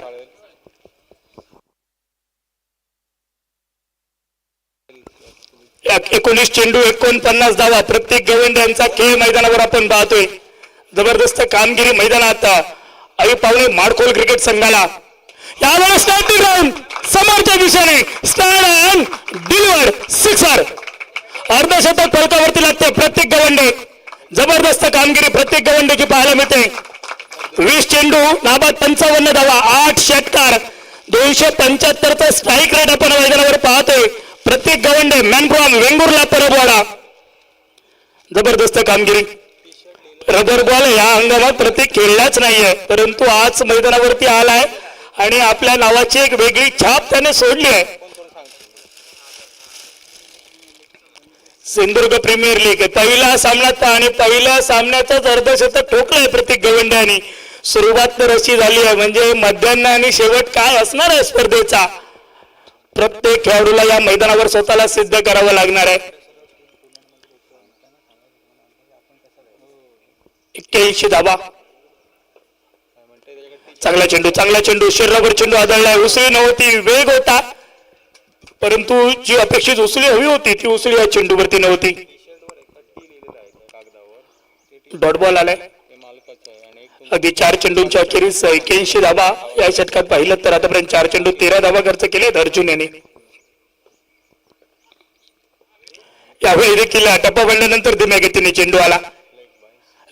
19 चेंडू 49 धावा. प्रत्येक गवंडे यांचा खेळ मैदानावर आपण पाहतोय. जबरदस्त कामगिरी मैदानात आई पावणे माडखोल क्रिकेट संघाला यावेळेस स्टार्टिंग राऊंड समोरच्या दिशेने स्टँड अँड डिलिव्हर सिक्सर अर्धशतक फलकावरती लागते प्रत्येक गवंडे जबरदस्त कामगिरी प्रत्येक गवंडेची पाहायला मिळते 20 चेंडू नाबाद 55 धावा 8 षटकार 275चा स्ट्राईक रेट आपण मैदानावर पाहतोय प्रत्येक गवंडे मॅन फ्रॉम वेंगुर्ला परबवाडा जबरदस्त कामगिरी रबर बॉल या हंगामात प्रत्येक खेळलाच नाहीये परंतु आज मैदानावरती आलाय आणि आपल्या नावाची एक वेगळी छाप त्याने सोडली आहे सिंधुदुर्ग प्रीमियर लीग पहिला सामना आणि पहिल्या सामन्याचाच अर्धशतक ठोकलंय प्रत्येक गवंड्याने सुरुवात तर अशी झाली आहे म्हणजे मध्यान्ह आणि शेवट काय असणार आहे स्पर्धेचा प्रत्येक खेळाडूला या मैदानावर स्वतःला सिद्ध करावं लागणार आहे 81 धावा चांगला चेंडू शरीरावर चेंडू आदळलाय उसळी नव्हती वेग होता परंतु जी अपेक्षित उसळी हवी होती ती उसळी या चेंडूवरती नव्हती डॉट बॉल आलाय अगदी 4 चेंडूंच्या अखेरीस 81 धावा या षटकात पाहिलं तर आतापर्यंत 4 चेंडू 13 धावा खर्च केलेत अर्जुन यांनी यावेळी देखील टप्पा पडल्यानंतर धीम्या गतीने चेंडू आला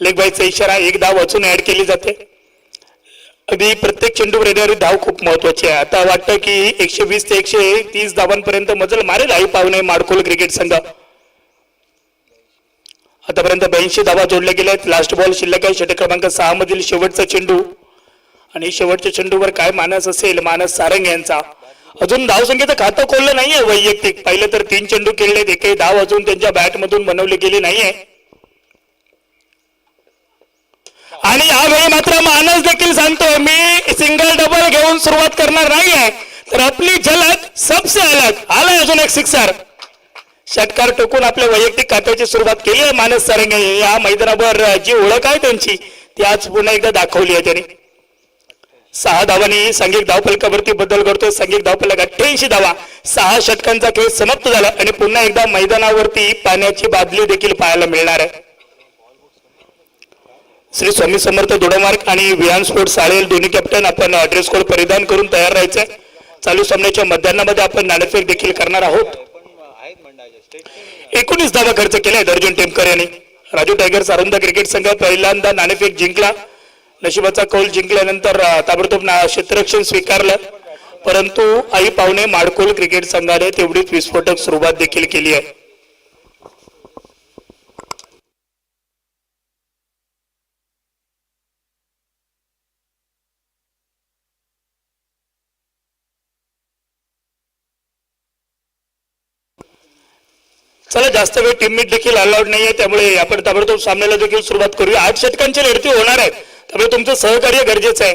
लेग बाईचा इशारा एक धाव वाचून ऍड केली जाते अगदी प्रत्येक चेंडूवर येणारी धाव खूप महत्वाची आहे आता वाटतं की 120 ते 130 धावांपर्यंत मजल मारेल आई पावणे माडखोल क्रिकेट संघ आतापर्यंत 82 धावा जोडल्या गेल्या आहेत लास्ट बॉल शिल्लक आहे षटक क्रमांक 6 मधील शेवटचा चेंडू आणि शेवटच्या चेंडूवर काय मानस असेल मानस सारंग यांचा अजून धावसंख्येचं खातं खोललं नाहीये वैयक्तिक पाहिलं तर 3 चेंडू खेळलेत एकही धाव अजून त्यांच्या बॅट मधून बनवली गेली नाहीये आणि यावेळी मात्र मानस देखील सांगतो मी सिंगल डबल घेऊन सुरुवात करणार नाहीये तर आपली झलक सबसे अलग आलाय अजून एक सिक्सर षटकार टोकून आपल्या वैयक्तिक खात्याची सुरुवात केली आहे मानस सारंगे या मैदानावर जी ओळख आहे त्यांची ती आज पुन्हा एकदा दाखवली आहे त्यांनी 6 धावांनी सांघिक धावफलकावरती बदल करतोय सांघिक धावफलक 88 धावा 6 षटकांचा खेळ समाप्त झाला आणि पुन्हा एकदा मैदानावरती पाण्याची बादली देखील पाहायला मिळणार आहे श्री स्वामी समर्थ दोडामार्ग आणि विहान स्पोर्ट्स साळेल दोन्ही कॅप्टन आपण ड्रेस कोड परिधान करून तयार राहायचंय चालू सामन्याच्या मध्यान्हामध्ये आपण नाणेफेक देखील करणार आहोत 19 धावा खर्च केले अर्जुन टेमकर यांनी राजू टायगर्स अरुंदा क्रिकेट संघ पहिल्यांदा नाणेफेक जिंकला नशिबाचा कौल जिंकल्यानंतर ताबडतोब क्षेत्ररक्षण स्वीकारलं परंतु आई पावणे माडखोल क्रिकेट संघाने तेवढीच विस्फोटक सुरुवात देखील केली आहे चला जास्त वेळ टीममेट देखील अलाउड नाहीये त्यामुळे आपण ताबडतोब सामन्याला देखील सुरुवात करूया 8 षटकांची लढती होणार आहेत त्यामुळे तुमचं सहकार्य गरजेचं आहे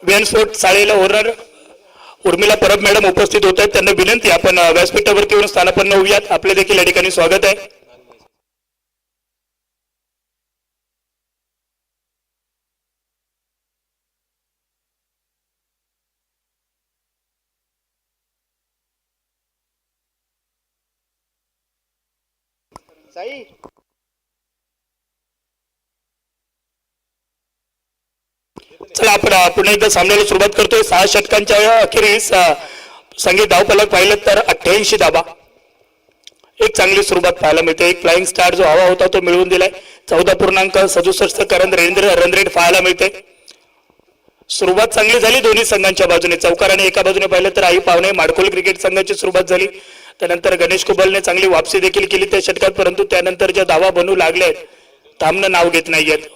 विहान स्पोर्ट साळेला ओनर उर्मिला परब मॅडम उपस्थित होत आहेत त्यांना विनंती आपण व्यासपीठावरती येऊन स्थानापन्न होऊयात आपले देखील या ठिकाणी स्वागत आहे चला आपण पुन्हा एकदा सामन्याला सुरुवात करतोय 6 षटकांच्या अखेरीस संघीय धावफलक पाहिलं तर 88 धावा एक चांगली सुरुवात पाहायला मिळते एक फ्लाइंग स्टार जो हवा होता तो मिळवून दिलाय 14.67 रन रेट पाहायला मिळते सुरुवात चांगली झाली दोन्ही संघांच्या बाजूने चौकाराने एका बाजूने पाहिलं तर आई पावणे माडखोल क्रिकेट संघाची सुरुवात झाली त्यानंतर गणेश कुबलने चांगली वापसी देखील केली त्या षटकात परंतु त्यानंतर ज्या धावा बनू लागल्यात थांबणं नाव घेत नाहीयेत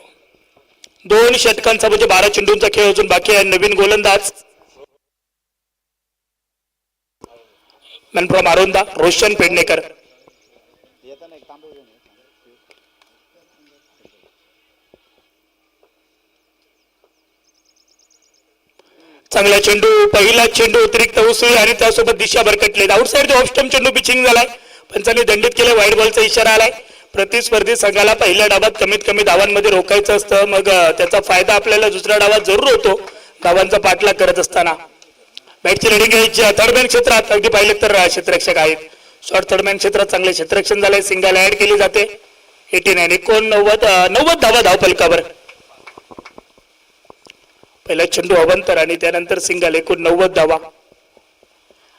2 षटकांचा म्हणजे 12 चेंडूंचा खेळ अजून बाकी आहे नवीन गोलंदाज मॅन फ्रॉम आरोंदा रोशन पेडणेकर चांगला चेंडू पहिला चेंडू अतिरिक्त उसळी आणि त्यासोबत दिशा भरकटले आउटसाइड ऑफ स्टंप चेंडू पिचिंग झालाय पंचांनी दंडित केले वाईट बॉलचा इशारा आलाय प्रतिस्पर्धी संघाला पहिल्या डावात कमीत कमी धावांमध्ये रोखायचं असतं मग त्याचा फायदा आपल्याला दुसऱ्या डावात जरूर होतो धावांचा पाठलाग करत असताना बॅटची रेडिंग घ्यायची थर्ड बॅन क्षेत्रात अगदी पाहिलं तर क्षेत्ररक्षक आहेत शॉर्ट थर्डमॅन क्षेत्रात चांगले क्षेत्ररक्षण झालंय. सिंगल ऍड केली जाते. 89 धावा धावफलकावर. पहिला चेंडू अवंतर आणि त्यानंतर सिंगल. 89 धावा.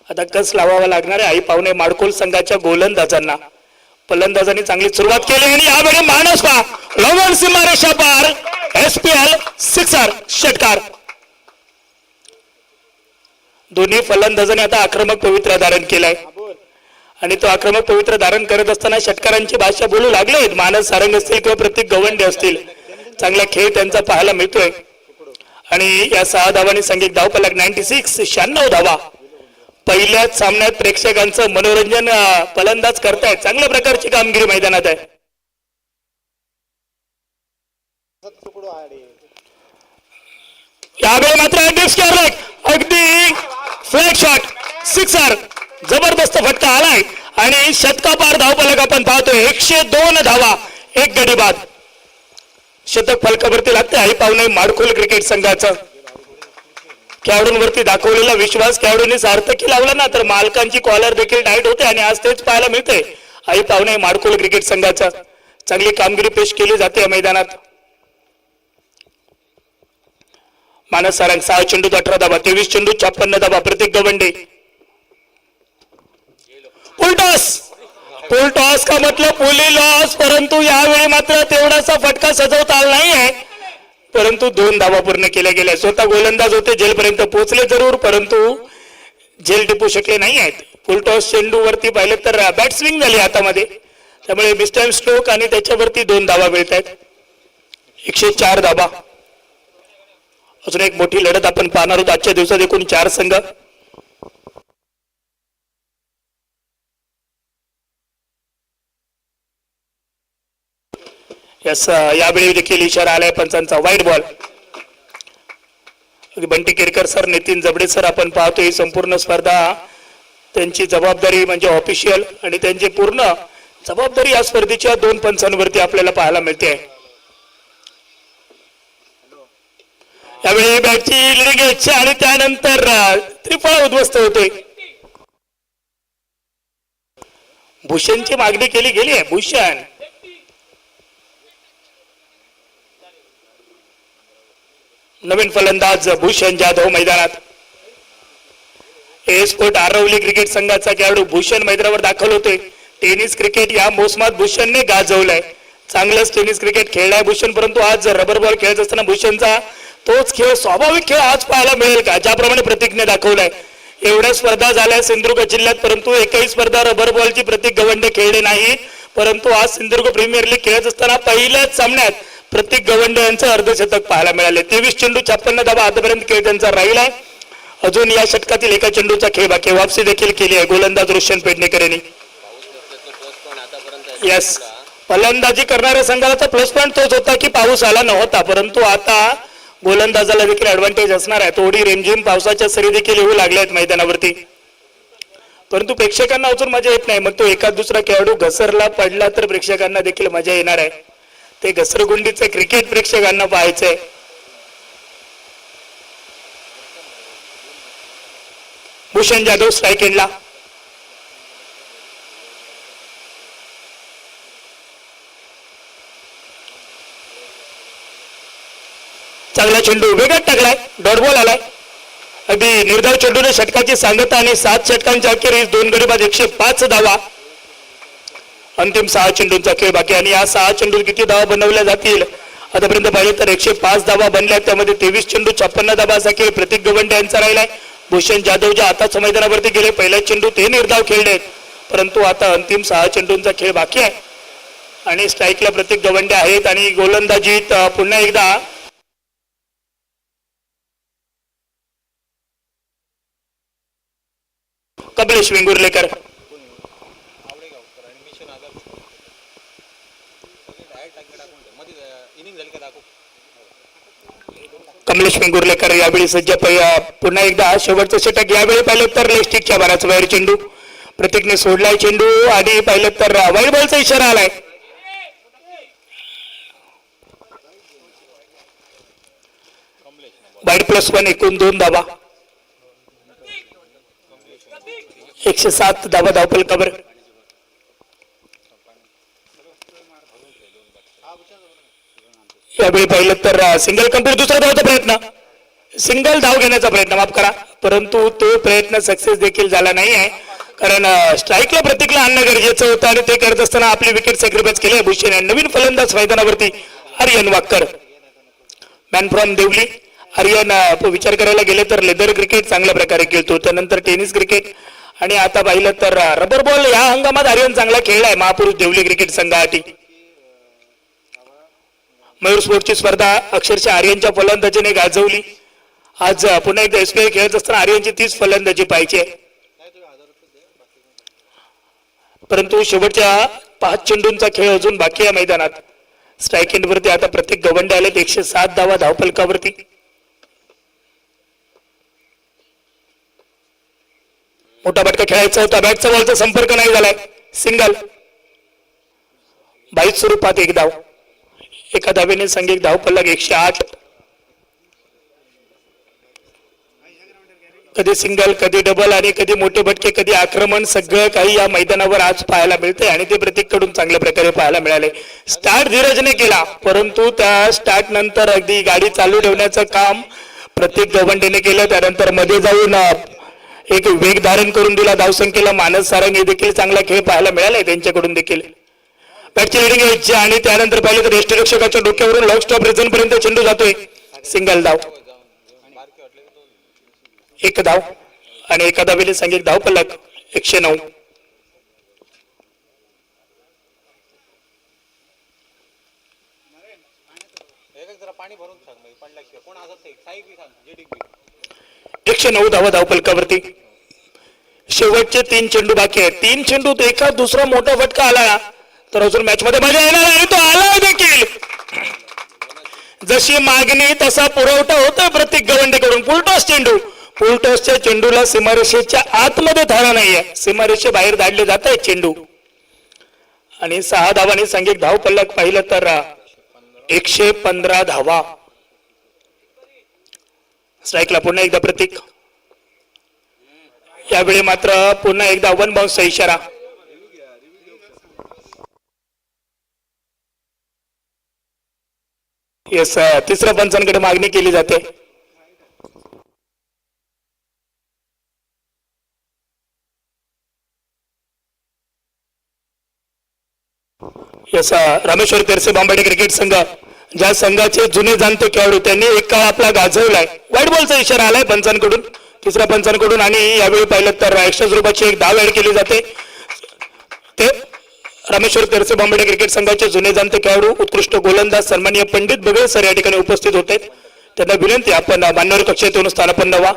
आता कस लावावा लागणार आहे आई पाहुणे माडकोल संघाच्या गोलंदाजांना. फलंदाजांनी चांगली सुरुवात केली आणि यावेळी मानस पा लवण सीमारेषा पार. SPL सिक्सर षटकार. दोन्ही फलंदाजांनी आता आक्रमक पवित्र धारण केलाय आणि तो आक्रमक पवित्र धारण करत असताना षटकारांची भाषा बोलू लागले. मानस सारंग असतील किंवा प्रत्येक गवंडे असतील, चांगला खेळ त्यांचा पाहायला मिळतोय. आणि या 6 धावांनी संघिक धावफलक 96 धावा. पहिल्याच सामन्यात प्रेक्षकांचं मनोरंजन फलंदाज करतायत. चांगल्या प्रकारची कामगिरी मैदानात आहे. यावेळी मात्र अगदी फ्लॅग शॉट सिक्सर. जबरदस्त फटका आलाय आणि शतकापार धावफलक आपण पाहतोय. 102 धावा, 1 गडी बाद. शतक फलकावरती लागते आई पाहुणे माडखोल क्रिकेट संघाचं. खेळाडूंवरती दाखवलेला विश्वास खेळाडूंनी सार्थकी लावला ना तर मालकांची कॉलर देखील टाईट होते आणि आज तेच पाहायला मिळते. आई पाहुणे माडखोल क्रिकेट संघाचा चांगली कामगिरी पेश केली जाते या मैदानात. मानस सारंग 6 चेंडूत 18 धावा, 23 चेंडूत 56 धावा. प्रत्येक गवंडे. फुल टॉस का मतलब पुली लॉस. परंतु यावेळी मात्र तेवढासा फटका सजवता आला नाहीये. परंतु 2 धावा पूर्ण केल्या गेल्या. स्वतः गोलंदाज होते, जेलपर्यंत पोहोचले जरूर परंतु जेल टिपू शकले नाही आहेत. फुल टॉस चेंडू वरती पाहिलं तर बॅट स्विंग झाली हातामध्ये, त्यामुळे मिस्टाईम स्ट्रोक आणि त्याच्यावरती 2 धावा मिळत आहेत. 104 धावा. अजून एक मोठी लढत आपण पाहणार आहोत. आजच्या दिवसात एकूण 4 संघ. यावेळी देखील इशारा आलाय पंचांचा. Wide ball. Bunty Kerkar sir, Nitin Jabade sir आपण पाहतो ही संपूर्ण स्पर्धा त्यांची जबाबदारी म्हणजे ऑफिशियल आणि त्यांची पूर्ण जबाबदारी या स्पर्धेच्या 2 पंचांवरती आपल्याला पाहायला मिळते. यावेळी बॅटची लिडिंग एज आणि त्यानंतर त्रिफळा उद्ध्वस्त होते. भूषणची मागणी केली गेली आहे. भूषण नवीन फलंदाज भूषण जाधव मैदानात. स्पोर्ट आरवली क्रिकेट संघाचा खेळाडू भूषण मैदानावर दाखल होतोय. टेनिस क्रिकेट या मोसमात भूषणने गाजवलंय. चांगलंच टेनिस क्रिकेट खेळलाय भूषण, परंतु आज रबर बॉल खेळत असताना भूषणचा तोच खेळ, स्वाभाविक खेळ आज पाहायला मिळेल का ज्याप्रमाणे प्रतीकने दाखवलाय. एवढ्या स्पर्धा झाल्या सिंधुदुर्ग जिल्ह्यात, परंतु एकही स्पर्धा रबर बॉलची प्रतीक गवंडे खेळले नाही. परंतु आज सिंधुदुर्ग प्रीमियर लीग खेळत असताना पहिल्याच सामन्यात प्रत्येक गवंडे यांचं अर्धशतक पाहायला मिळाले. 23 चेंडू 56 धावा आतापर्यंत खेळ त्यांचा राहिलाय. अजून या षटकातील एका चेंडूचा खेळ बाकी. वापसी देखील केली आहे गोलंदाज रोशन पेडणेकर यांनी. यस, फलंदाजी करणाऱ्या संघाला प्लस पॉईंट तोच होता की पाऊस आला नव्हता, परंतु आता गोलंदाजाला देखील ऍडव्हान्टेज असणार आहे. थोडी रेमझिम पावसाच्या सरी देखील येऊ लागल्या आहेत मैदानावरती, परंतु प्रेक्षकांना अजून मजा येत नाही. मग तो एखाद दुसरा खेळाडू घसरला पडला तर प्रेक्षकांना देखील मजा येणार आहे. ते घसरगुंडीचे क्रिकेट प्रेक्षकांना पाहायचंय. भूषण जाधव स्ट्राईक एंडला. चांगला चेंडू वेगात टाकलाय. डॉट बॉल आलाय. अगदी निर्धाव चेंडूने षटकाची सांगता आणि 7 षटकांच्या अखेरीस 2 गडी बाद 105 धावा. अंतिम 6 चेंडूंचा खेळ बाकी आणि या 6 चेंडूत किती धावा बनवल्या जातील आतापर्यंत पाहिजे तर 105 धावा बनल्या. त्यामध्ये 23 चेंडू 56 धावा असा खेळ प्रतीक गवंडे यांचा राहिलाय. भूषण जाधव ज्या आताच मैदानावरती गेले, पहिल्या चेंडू ते निर्धाव खेळले, परंतु आता अंतिम 6 चेंडूंचा खेळ बाकी आहे आणि स्ट्राईकला प्रतीक गवंडे आहेत. आणि गोलंदाजीत पुन्हा एकदा कमलेश वेंगुर्लेकर. कमलेश वेंगुर्लेकर यावेळी सज्ज. पुन्हा एकदा शेवटचं षटक. यावेळी पाहिलं तर लेस्टिकच्या बाराचा बाहेर चेंडू प्रतीकने सोडलाय चेंडू आणि पाहिलं तर वाईट बॉलचा इशारा आलाय. वाईट +1 एकूण 2 धावा. 107 धावा धावफलकावर. त्यावेळी पाहिलं तर सिंगल कंप्लीट. दुसरा धावचा प्रयत्न, सिंगल धाव घेण्याचा प्रयत्न, माफ करा, परंतु तो प्रयत्न सक्सेस देखील झाला नाही आहे. कारण स्ट्राईकला प्रतीकला आणणं गरजेचं होतं आणि ते करत असताना आपली विकेट सॅक्रिफाईस केली आहे भूषण. नवीन फलंदाज मैदानावरती आर्यन वाकर, मॅन फ्रॉम देवली. आर्यन विचार करायला गेले तर लेदर क्रिकेट चांगल्या प्रकारे खेळतो, त्यानंतर टेनिस क्रिकेट आणि आता पाहिलं तर रबर बॉल. या हंगामात आर्यन चांगला खेळलाय महापुरुष देवली क्रिकेट संघासाठी. मयूर स्पोर्टची स्पर्धा अक्षरशः आर्यनच्या फलंदाजीने गाजवली. आज पुन्हा एकदा एसपीआय खेळत असताना आर्यनची 30 फलंदाजी पाहिजे, परंतु शेवटच्या 5 चेंडूंचा खेळ अजून बाकी आहे मैदानात. स्ट्राईक एंड वरती आता प्रत्येक गवंडे आलेत 107 धावा धावफलकावरती. मोठा फटका खेळायचा होता, बॅटचा बॉलचा संपर्क नाही झालाय. सिंगल 22 स्वरूपात 1 धाव. एका धावेने संघिक धावफलक 108. कधी सिंगल, कधी डबल आणि कधी मोठे फटके, कधी आक्रमण, सगळं काही या मैदानावर आज पाहायला मिळतंय आणि ते प्रत्येककडून चांगल्या प्रकारे पाहायला मिळाले. स्टार्ट धीरजने केला, परंतु त्या स्टार्ट नंतर अगदी गाडी चालू ठेवण्याचं काम प्रत्येक गवंडेने केलं. त्यानंतर मध्ये जाऊन एक वेग धारण करून दिला धावसंख्येला. मानस सारंग देखील चांगला खेळ पाहायला मिळालाय त्यांच्याकडून देखील. बॅटची लिडिंग घ्यायची आणि त्यानंतर पाहिलं तर यष्टीरक्षकाच्या डोक्यावरून लॉक स्टॉप रिझन पर्यंत चेंडू जातोय. सिंगल धाव, 1 धाव आणि एका धावेने संघिक धावफलक 109. पाणी भरून 109 धावा धावफलकावरती. शेवटचे 3 चेंडू बाकी आहेत. 3 चेंडूत एका दुसरा मोठा फटका आला तर अजून मॅच मध्ये मजा येणार आणि तो आला देखील. जशी मागणी तसा पुरवठा होता प्रत्येक गवंडीकडून. फुलटॉस चेंडू, फुलटॉसच्या चेंडूला सीमारेषेच्या आतमध्ये धारा नाहीये, सीमारेषे बाहेर धाडले जात आहेत चेंडू. आणि 6 धावांनी संघिक धावफलक पाहिलं तर 115 धावा. स्ट्राईकला पुन्हा एकदा प्रतीक, यावेळी मात्र पुन्हा एकदा 1 बाउन्सचा इशारा. येस, तिसऱ्या पंचांकडे मागणी केली जाते. येस, रामेश्वर तेरसे बांबडे क्रिकेट संघ, ज्या संघाचे जुने जाणते खेळाडू, त्यांनी एक काळ आपला गाजवलाय. व्हाईट बॉलचा इशारा आलाय पंचांकडून, तिसऱ्या पंचांकडून. आणि यावेळी पाहिलं तर एक्स्ट्रा स्वरूपाची एक धाव ऍड केली जाते. ते रामेश्वर तेरसे बांबडे क्रिकेट संघाचे जुने जाणते खेळाडू, उत्कृष्ट गोलंदाज सन्माननीय पंडित बगळे सर या ठिकाणी उपस्थित होते. त्यांना विनंती आपण मान्यवर कक्षेत येऊन स्थानापन्न व्हा.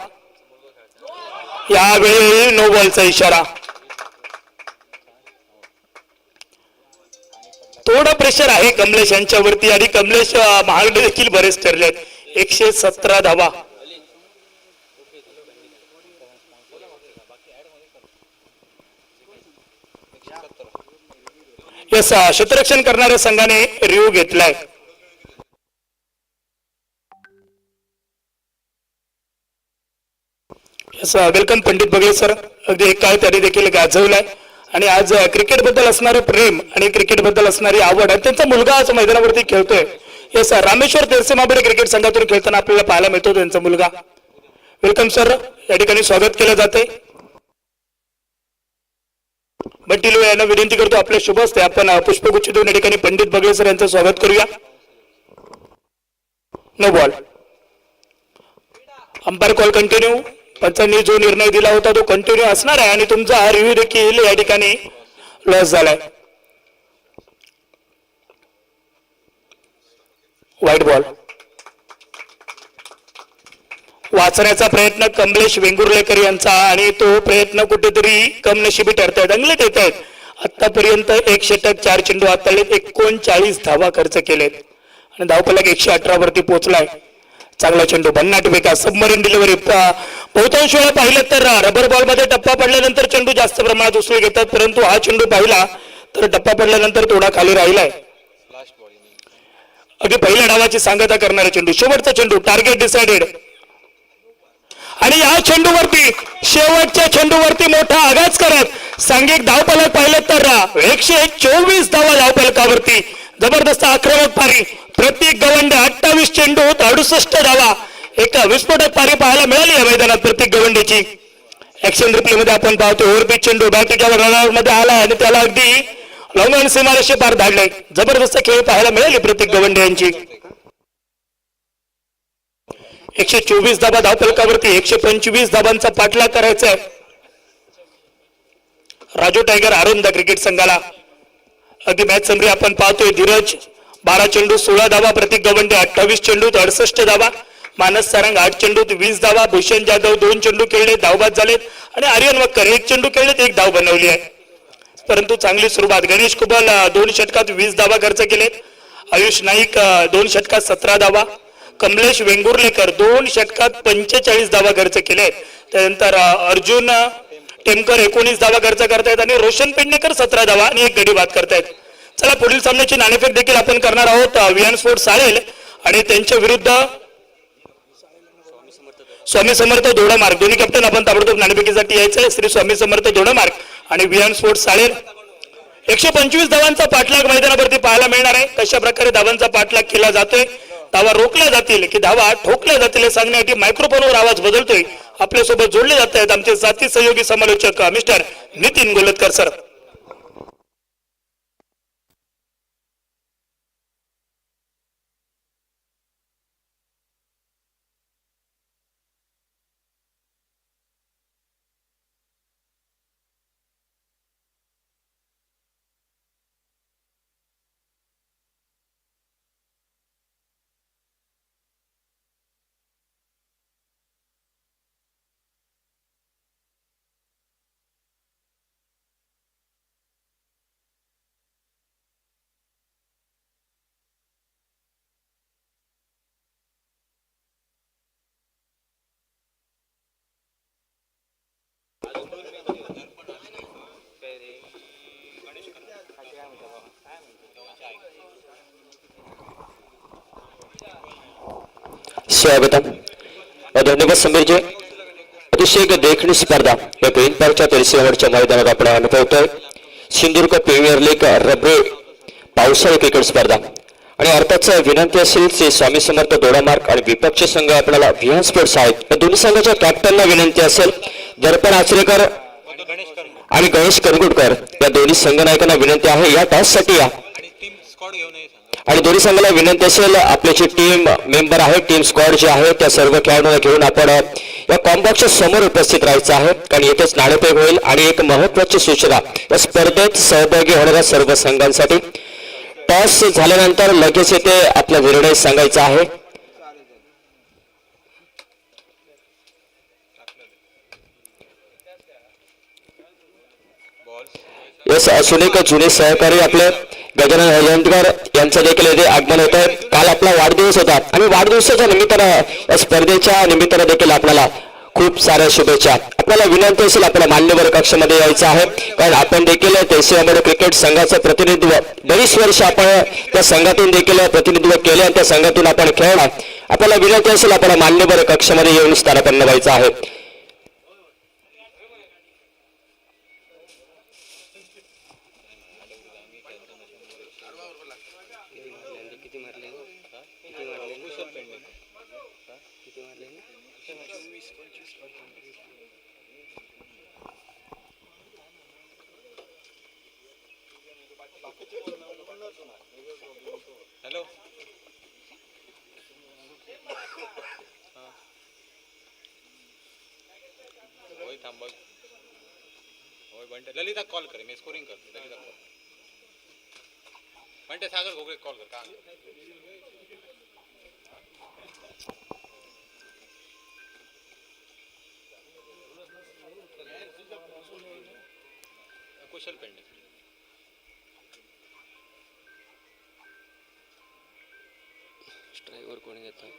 यावेळी नो बॉलचा इशारा. थोडं प्रेशर आहे कमलेश यांच्यावरती आणि कमलेश महागडे देखील बरेच ठरलेत. 117 धावा. यस, क्षेत्ररक्षण करणाऱ्या संघाने रिव्ह्यू घेतलाय. यस, वेलकम पंडित बगळे सर. अगदी एक काळ त्यांनी देखील गाजवलाय आणि आज क्रिकेट बद्दल असणारे प्रेम आणि क्रिकेट बद्दल असणारी आवड आणि त्यांचा मुलगा आज मैदानावरती खेळतोय. यस, रामेश्वर तेरसे बांबडे क्रिकेट संघातून खेळताना आपल्याला पाहायला मिळतो त्यांचा मुलगा. वेलकम सर, या ठिकाणी स्वागत केलं जाते. बंटिलो यांना विनंती करतो आपल्या शुभ हस्ते आपण पुष्पगुच्छ देऊन या ठिकाणी पंडित बगळे सर यांचं स्वागत करूया. No ball. Umpire call continue. पंचांनी जो निर्णय दिला होता तो कंटिन्यू असणार आहे आणि तुमचा हा रिव्ह्यू देखील या ठिकाणी लॉस झालाय. White ball. वाचण्याचा प्रयत्न कमलेश वेंगुर्लेकर यांचा आणि तो प्रयत्न कुठेतरी कमनशिबी ठरतायत. अंगलट येत आहेत. आतापर्यंत 1 षटक 4 चेंडू हाताळलेत, 39 धावा खर्च केलेत आणि धावफलक 118 वरती पोहोचलाय. चांगला चेंडू, भन्नाट वेगा, सबमरीन डिलिव्हरी. बहुतांश वेळा पाहिलं तर रबर बॉल मध्ये टप्पा पडल्यानंतर चेंडू जास्त प्रमाणात उचलून घेतात, परंतु हा चेंडू पाहिला तर टप्पा पडल्यानंतर थोडा खाली राहिलाय. अगदी पहिल्या डावाची सांगता करणारा चेंडू, शेवटचा चेंडू, टार्गेट डिसाइडेड. आणि या चेंडूवरती, शेवटच्या चेंडूवरती मोठा आघात करत सांघिक धावफलक पाहिलं तर 124 धावा धावफलकावरती. जबरदस्त आक्रमक पारी. प्रत्येक गवंडे 28 चेंडूत 68 धावा. एक विस्फोटक पारी पाहायला मिळाली या मैदानात प्रत्येक गवंडीची. ऍक्शन रिप्ले मध्ये आपण पाहतो ओव्हरपिच चेंडू बॅटिंगच्या रनआउट मध्ये आला आणि त्याला अगदी लॉंग सीमारेषे पार धाडले. जबरदस्त खेळ पाहायला मिळाली प्रत्येक गवंडे यांची. 124 धाबा धावफलकावरती 125 धाबांचा पाठलाग करायचा आहे राजू टायगर आरोंदा क्रिकेट संघाला. अगदी मॅच समरी आपण पाहतोय. धीरज 12 चेंडू 16 धावा. प्रत्येक गवंडे 28 चेंडूत 68 धावा. मानस सारंग 8 चेंडूत 20 धावा. भूषण जाधव 2 चेंडू खेळले, धावबाद झालेत. आणि आर्यन वक्कर 1 चेंडू खेळलेत, 1 धाव बनवली आहे. परंतु चांगली सुरुवात. गणेश कुबल 2 षटकात 20 धावा खर्च केलेत. आयुष नाईक 2 षटकात 17 धावा. कमलेश वेंगुर्लेकर 2 षटकात 45 धावा खर्च केले. त्यानंतर अर्जुन टेमकर 19 धावा खर्च करतायत आणि रोशन पेडणेकर 17 धावा आणि 1 गडी बाद करतायत. चला पुढील सामन्याची नाणेफेक देखील आपण करणार आहोत. विहान स्पोर्ट्स साळेल आणि त्यांच्या विरुद्ध स्वामी समर्थ दोडामार्ग. दोन्ही कॅप्टन आपण ताबडतोब नाणेफेकीसाठी यायचंय. श्री स्वामी समर्थ दोडामार्ग आणि विहान स्पोर्ट्स साळेल. 125 धावांचा पाठलाग मैदानावरती पाहायला मिळणार आहे. कशा प्रकारे धावांचा पाठलाग केला जातोय, धावा रोखल्या जातील की धावा ठोकल्या जातील हे सांगण्यासाठी मायक्रोफोनवर आवाज बदलतोय. आपल्यासोबत जोडले जात आहेत आमचे साथी सहयोगी समालोचक मिस्टर नितीन गोलतकर सर. स्वागतम और धन्यवाद समीर जी. अतिशय देखणी स्पर्धा या ग्रीन पार्कच्या तेलसीवरच्या मैदानात आपण अनुभवतोय. सिंधुदुर्ग प्रीमियर लीग रब्रे पावसाळी क्रिकेट स्पर्धा आणि अर्थात विनंती असेल श्री स्वामी समर्थ दोडामार्ग आणि विपक्ष संघ आपल्याला विहान स्पोर्ट्स आहेत. या दोन्ही संघाच्या कॅप्टनला विनंती असेल दर्पण आचरेकर आणि गणेश करगुटकर या दोन्ही संघनायकांना विनंती आहे या टॉस साठी या. आणि दोन्ही संघाला विनंती असेल आपली जी टीम मेंबर आहे टीम स्क्वॉड जे आहे त्या सर्व खेळाडूंना घेऊन आपण या कॉम्बॉक्सच्या समोर उपस्थित राहायचं आहे कारण येथेच नाणेफेक होईल. आणि एक महत्वाची सूचना या स्पर्धेत सहभागी होणाऱ्या सर्व संघांसाठी टॉस झाल्यानंतर लगेच येथे आपला निर्णय सांगायचा आहे. यस असून एक जुने सहकारी आपले गजानन हजंतकर यांचं देखील येथे आगमन होत आहे. काल आपला वाढदिवस होता आणि वाढदिवसाच्या निमित्तानं या स्पर्धेच्या निमित्तानं देखील आपल्याला खूप साऱ्या शुभेच्छा. आपल्याला विनंती असेल आपल्याला मान्यवर कक्षामध्ये यायचं आहे कारण आपण देखील तेलसियामध्ये क्रिकेट संघाचं प्रतिनिधित्व बरीच वर्ष आपण त्या संघातून देखील प्रतिनिधित्व केले आणि त्या संघातून आपण खेळणार. आपल्याला विनंती असेल आपल्याला मान्यवर कक्षामध्ये येऊन स्थानापन्न व्हायचं आहे. हॅलो होय थांब बघ होय बंटे ललिता कॉल करे मी स्कोरिंग करते. ललिता कॉल बंटे सागर घोगरे कॉल कर का कुशल पेंडे ड्रायव्हर कोणी घेतला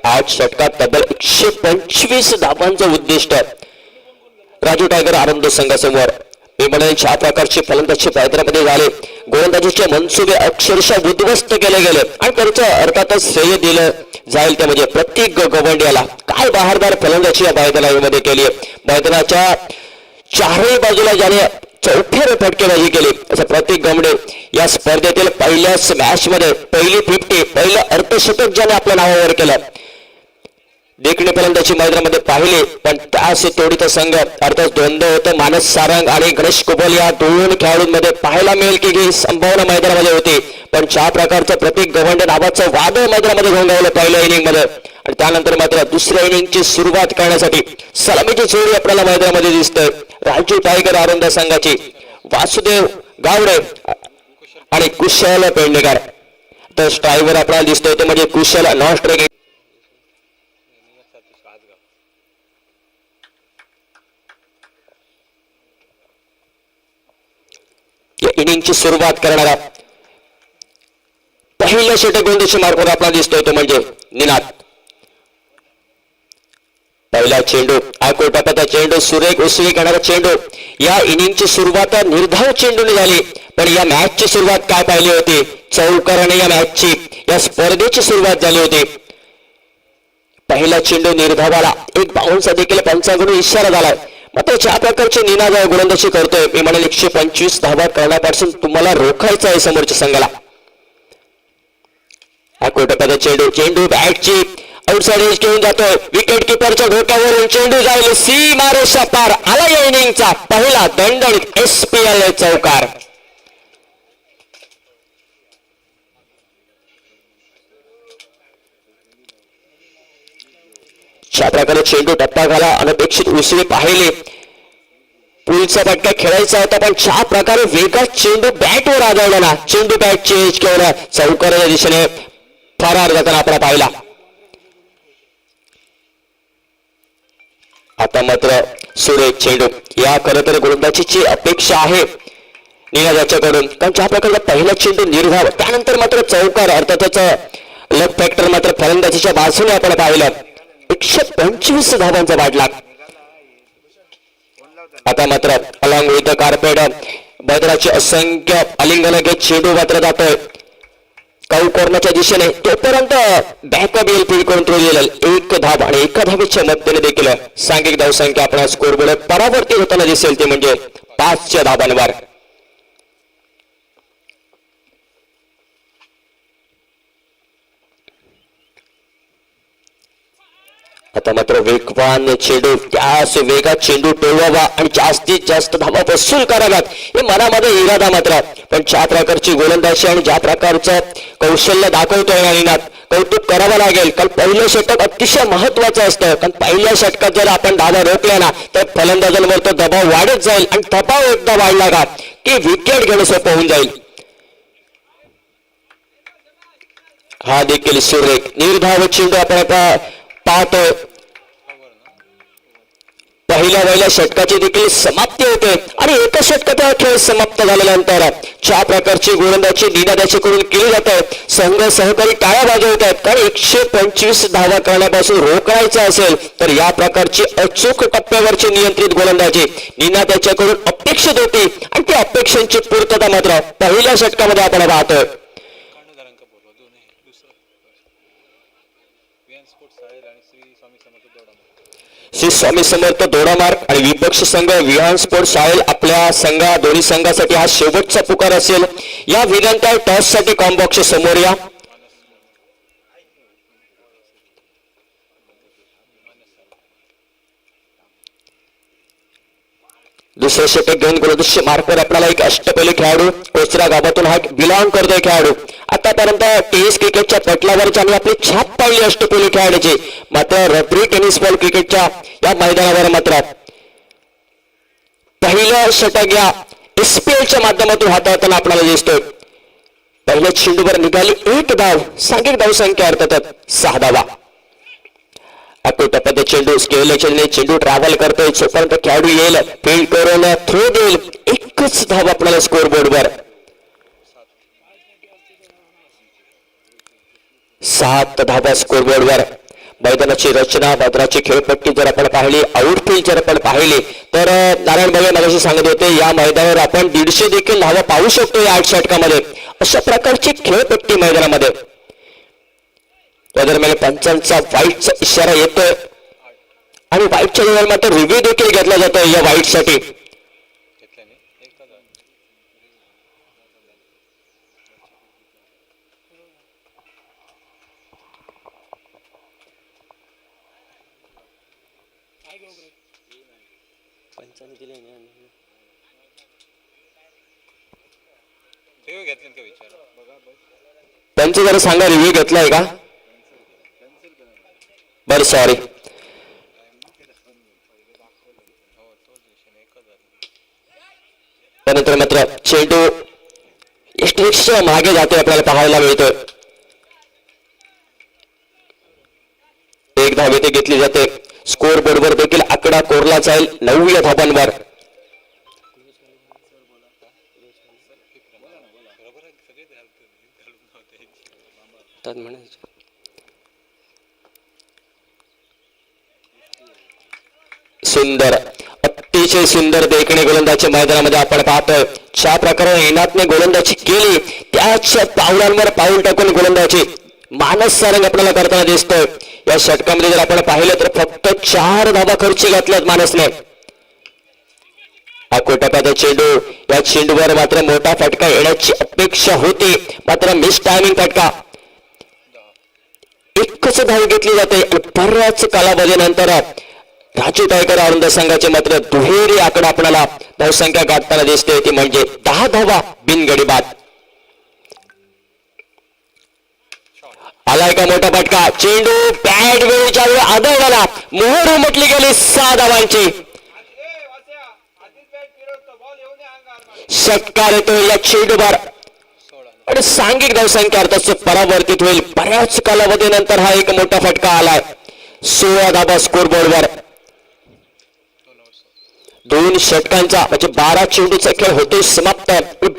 8 षटकात तब्बल 125 धावांचं उद्दिष्ट राजू टायगर आनंद संघासमोर. मी म्हणेन ज्या प्रकारचे फलंदाजी हैदराबादमध्ये झाले, गोलंदाजीचे मनसुबे अक्षरशः उद्ध्वस्त केले गेले आणि त्याचं अर्थातच श्रेय दिलं जाईल ते म्हणजे प्रत्येक गवंड्याला. काय बहारदार फलंदाजी या मैदानामध्ये केली आहे. मैदानाच्या चारही बाजूला ज्याने चौथ्याने फटकेबाजी केली असं प्रत्येक गवंडे या स्पर्धेतील पहिल्याच मॅच मध्ये पहिली 50 पहिलं अर्धशतक ज्याने आपल्या नावावर केलं. देखणे फलंदाजी मैदानामध्ये पाहिले पण त्यास तेवढीचा संघ अर्थात द्वंद्व होतं. मानस सारंग आणि गणेश कुबल या दोन खेळाडूंमध्ये पाहायला मिळेल की ही संभावना मैदानामध्ये होती. पण ज्या प्रकारचं प्रत्येक गवंडे नावाचं वादळ मैदानामध्ये घोंगावलं पहिल्या इनिंग मध्ये आणि त्यानंतर मात्र दुसऱ्या इनिंगची सुरुवात करण्यासाठी सलामीची जोडी आपल्याला मैदानामध्ये दिसतोय. राजू टायगर आनंद संघाची वासुदेव गावडे आणि कुशल पेडणेकर. तर स्ट्रायव्हर आपल्याला दिसतोय ते म्हणजे कुशल नॉन स्ट्रायकिंग. या इनिंगची सुरुवात करणारा पहिल्या षटक गोलंदाजी मार्गावर आपल्याला दिसतोय तो म्हणजे निनाद. पहिला चेंडू आकोटापाचा चेंडू सुरेख उसळी करणारा चेंडू. या इनिंगची सुरुवात निर्धाव चेंडूने झाली पण या मॅचची सुरुवात काय पाहिली होती, चौकाराने या मॅचची या स्पर्धेची सुरुवात झाली होती. पहिला चेंडू निर्धावाला एक बाउन्सचा देखील पंचांकडून इशारा झालाय. मात्र ज्या प्रकारचे निनाद गोलंदाजी करतोय मी म्हणेल 125 धावा करण्यापासून तुम्हाला रोखायचं आहे समोरच्या संघाला. आकोटापाचा चेंडू चेंडू बॅटची आउटसाइड एज घेऊन जातोय. विकेट किपरच्या डोक्यावरून चेंडू जाईल सीमारेषा पार. आला या इनिंगचा पहिला दणदणीत SPL चौकार. ज्या प्रकारे चेंडू टप्पा घाला अनपेक्षित उसळी पाहिले. पुलचा फटका खेळायचा होता पण ज्या प्रकारे वेगात चेंडू बॅटवर आदळला ना, चेंडू बॅटची एज घेऊन चौकाराच्या दिशेने फरार जाताना आपण पाहिला. आता मात्र सुरेख चेंडू या खरं तर गोलंदाजीची अपेक्षा आहे निनादाच्याकडून कारण ज्या प्रकारचा पहिला चेंडू निर्धाव त्यानंतर मात्र चौकार अर्थातच लक फॅक्टर मात्र फलंदाजीच्या बाजूने आपण पाहिलं. 125 धावांचा वाढला. आता मात्र अलॉंग विथ द कार्पेट बैदराचे असंख्य आलिंगन घेत चेंडू मात्र जातोय काऊ कॉर्नरच्या दिशेने. तोपर्यंत बॅकअप येईल फील्ड करून थ्रो गेलेल. एक धाव आणि एका धावेच्या मदतीने देखील सांघिक धावसंख्या आपल्या स्कोरबोर्ड परावर्तित होताना दिसेल ते म्हणजे 5च्या धावांवर. आता मात्र वेगवान चेंडू त्याच वेगात चेंडू टोलवावा आणि जास्तीत जास्त धावा वसूल कराव्यात हे मनामध्ये इरादा मात्र. पण ज्या प्रकारची गोलंदाजी आणि ज्या प्रकारचं कौशल्य दाखवतोय निनाद कौतुक करावं लागेल. कारण पहिलं षटक अतिशय महत्वाचं असतं कारण पहिल्या षटकात जर आपण धावा रोखल्या ना तर फलंदाजांवर तो दबाव वाढत जाईल आणि दबाव एकदा वाढला का की विकेट घेणं सोपं होऊन जाईल. हा देखील सुरेख निर्धाव चेंडू आपण पाहतोय. पहिल्या षटकाची देखील समाप्ती होते आणि एका षटकात खेळ समाप्त झाल्यानंतर ज्या प्रकारची गोलंदाजी निनादाच्याकडून केली जाते संघ सहकारी टाळ्या वाजवत आहेत कारण 125 धावा करण्यापासून रोखायचं असेल तर या प्रकारची अचूक टप्प्यावरची नियंत्रित गोलंदाजी निनादाच्याकडून अपेक्षित होती आणि त्या अपेक्षांची पूर्तता मात्र पहिल्या षटकामध्ये आपण पाहतोय. श्री स्वामी समर्थ दोडामार्ग आणि विपक्ष संघ विहान स्पोर्ट शाळेल आपल्या दोन्ही संघासाठी हा शेवटचा पुकार असेल. या विनंत्या टॉस साठी कॉम्बॉक्सच्या समोर या. दुसरे षटक घेऊन गोलंदाजी मार्कवर आपल्याला एक अष्टपैलू खेळाडू कोचरा गावातून हा बिलॉंग करतोय खेळाडू. आतापर्यंत टेनिस क्रिकेटच्या पटलावर ज्यांनी आपली छाप पाडली अष्टपैलू खेळाडूची मात्र रबरी टेनिस बॉल क्रिकेटच्या या मैदानावर मात्र पहिलं षटक या SPLच्या माध्यमातून हाताळताना आपल्याला दिसतोय. पहिल्या चेंडूवर निघाली एक धाव सांघिक धावसंख्या अर्थातच 6 धावा. अकोटापद चेंडू स्केलने चेंडू ट्रॅव्हल करतोय जोपर्यंत खेळाडू येईल फील्ड करून थ्रो देईल एकच धाव आपल्याला स्कोर बोर्डवर. 7 धावा स्कोर बोर्डवर. मैदानाची रचना, मैदानाची खेळपट्टी जर आपण पाहिली, आउटफील्ड जर आपण पाहिली तर नारायण भाई मगाशी सांगत होते या मैदानावर आपण 150 देखील धावा पाहू शकतो या 8 षटकामध्ये. अशा प्रकारची खेळपट्टी मैदानामध्ये. त्या दरम्यान पंचांचा वाईटचा इशारा येतोय आणि वाईटच्या दरम्यान मात्र रिव्ह्यू देखील घेतला जातोय या वाईटसाठी. घेतल्याने एक का झालं? रिव्ह्यू घेतले का विचार त्यांचं जरा सांगा रिव्ह्यू घेतलाय का? बरं सॉरी. हो तोच विषय एकच झालं. त्यानंतर मात्र चेंडू एस्ट्रिक्सच्या मागे जाते आपल्याला पाहायला मिळतोय. एक धाव येथे घेतली जाते. स्कोर बोर्डवर देखील आकडा कोरला जाईल 9 धावांवर. बरोबर आहे सगळे घालून नव्हते. सुंदर, अतिशय सुंदर देखणे गोलंदाजी मैदानामध्ये आपण पाहतोय. ज्या प्रकारे इनातने गोलंदाजी केली त्याच पावलांवर पाऊल टाकून गोलंदाजी मानस सारंग आपल्याला करताना दिसतोय. या षटकामध्ये जर आपण पाहिलं तर फक्त 4 धावा खर्ची घातल्यात मानसने. टप्प्याचा चेंडू, या चेंडूवर मात्र मोठा फटका येण्याची अपेक्षा होती, मात्र मिस टायमिंग फटका. एकच धाव घेतली जाते आणि बऱ्याच कालावधीनंतर राजू टायगर आनंद संघाचे मात्र दुहेरी आकडा आपल्याला धावसंख्या गाठताना दिसते, ती म्हणजे 10 धावा बिनगडी बाद. आलाय का मोठा फटका. चेंडू बॅट वेळच्या वेळी आदळला, मोहर उमटली गेली 6 धावांची. षटकार येतो या चेंडूवर आणि सांघिक धावसंख्या अर्थात परावर्तित होईल. बऱ्याच कालावधीनंतर हा एक मोठा फटका आलाय. 16 धावा स्कोर बोर्डवर. 2 षटकांचा म्हणजे 12 चेंडूचा खेळ होतोय समाप्त.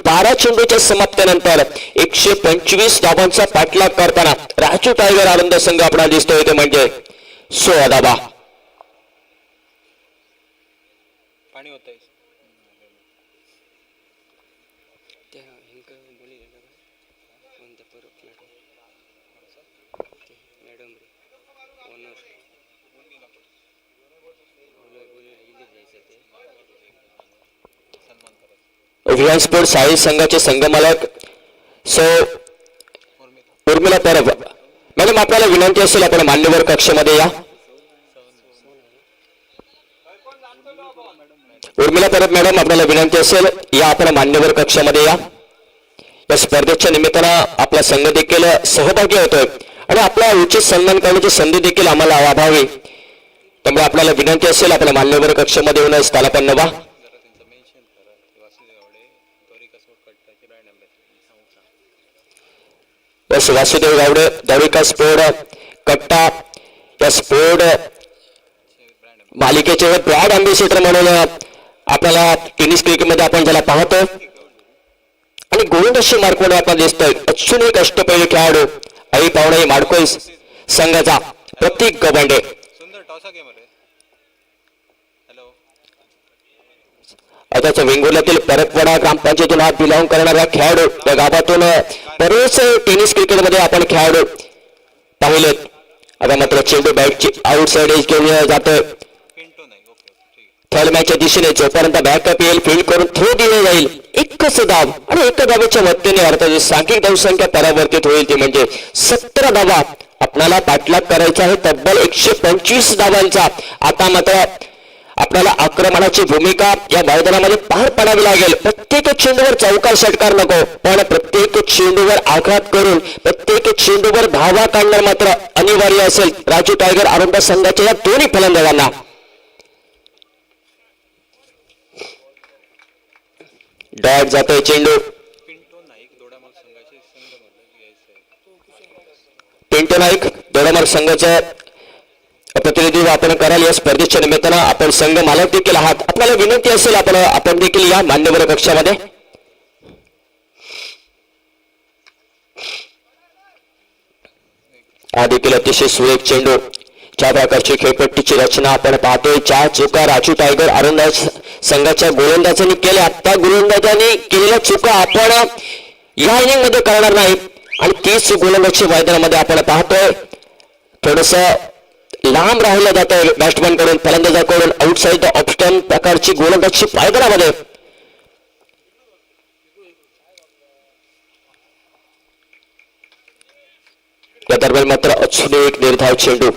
12 चेंडूच्या समाप्तीनंतर 125 धावांचा पाठलाग करताना राजू टायगर आनंद संघ आपल्याला दिसतोय, ते म्हणजे 16 धावा. पाणी होत आहे. व्हिआय स्पोर्ट साई संघाचे संघमालक सो उर्मिला परब मॅडम, आपल्याला विनंती असेल आपण मान्यवर कक्षामध्ये या. उर्मिला परब मॅडम, आपल्याला विनंती असेल या आपण मान्यवर कक्षामध्ये या. या स्पर्धेच्या निमित्तानं आपला संघ देखील सहभागी होतोय आणि आपला उचित सन्मान करण्याची संधी देखील आम्हाला लाभावी. त्यामुळे आपल्याला विनंती असेल आपल्या मान्यवर कक्षामध्ये येऊन स्थान पण नवा. वासुदेव गावडे दविका स्पोर्ट कट्टा या स्पोर्ट मालिकेचे ब्रँड अँबॅसेडर म्हणून आपल्याला टेनिस क्रिकेटमध्ये आपण ज्याला पाहतो आणि गोलंदाजी मार्कमध्ये आपण दिसतोय. अजून एक अष्टपैलू खेळाडू आई पावणे माडकोस संघाचा प्रतीक गबांडे. सुंदर टॉसा गेम रे. हॅलो. आताच वेंगुर्ल्यातील परतवाडा ग्रामपंचायतीतून हा बिलॉंग करणारा खेळाडू, त्या गावातून बरेच टेनिस क्रिकेटमध्ये आपण खेळाडू पाहिलेत. आता मात्र चेंडू बॅटची आउटसाइड एज घेऊन जातोय. पिंटो नाही. ओके ठीक आहे. थर्ड मॅचच्या दिशेने जोपर्यंत बॅकअप येईल फील्ड करून थ्रो दिले जाईल. एकच धाव आणि एका धावेच्या मदतीने अर्थात सांघिक धावसंख्या परावर्तित होईल, ती म्हणजे 17 धावा आपल्याला पाठलाग करायचा आहे तब्बल 125 धावांचा. आता मात्र आपल्याला आक्रमणाची भूमिका या मैदानामध्ये पार पाडावी लागेल. प्रत्येक चेंडूवर चौकार षटकार नको, पण प्रत्येक चेंडूवर आघात करून प्रत्येक चेंडूवर धावा काढणं मात्र अनिवार्य असेल राजू टायगर आनंद संघाच्या या दोन्ही फलंदाजांना. डॉट जातोय चेंडू. पिंटो नाईक दोडामार्ग संघाचे संघ पिंटो नाईक दोडामार्ग संघाचं प्रतिनिधित्व आपण कराल. या स्पर्धेच्या निमित्तानं आपण संघ मालक देखील आहात. आपल्याला विनंती असेल आपण देखील या मान्यवर कक्षामध्ये. हा देखील अतिशय सुरेख चेंडू ज्या प्रकारची खेळपट्टीची रचना आपण पाहतोय, ज्या चुका राजू टायगर आनंदाज संघाच्या गोलंदाजांनी केल्या, त्या गोलंदाजांनी केलेल्या चुका आपण या इनिंग मध्ये करणार नाही. आणि 30 गोलंदाजी मैदानामध्ये आपण पाहतोय थोडस लांब राहिलं जातं बॅट्समॅन कडून, फलंदाजाकडून आउटसाइड द ऑफ स्टंप प्रकारची गोलंदाजी मैदानामध्ये. या दरम्यान मात्र अजून एक निर्धाव चेंडू.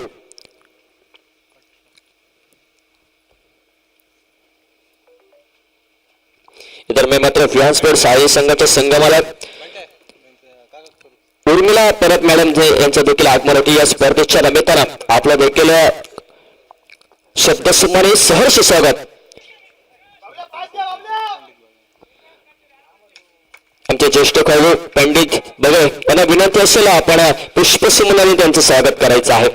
दरम्यान मात्र विहानस्पोर्ट साई संघाच्या संगमाला उर्मिला परत मॅडम यांचं देखील आगमन होते. या स्पर्धेच्या निमित्तानं आपलं देखील शब्दसन्माने सहर्ष स्वागत. आमचे ज्येष्ठ खेळाडू पंडित बघे यांना विनंती असेल आपण पुष्पसुमनाने त्यांचं स्वागत करायचं आहे.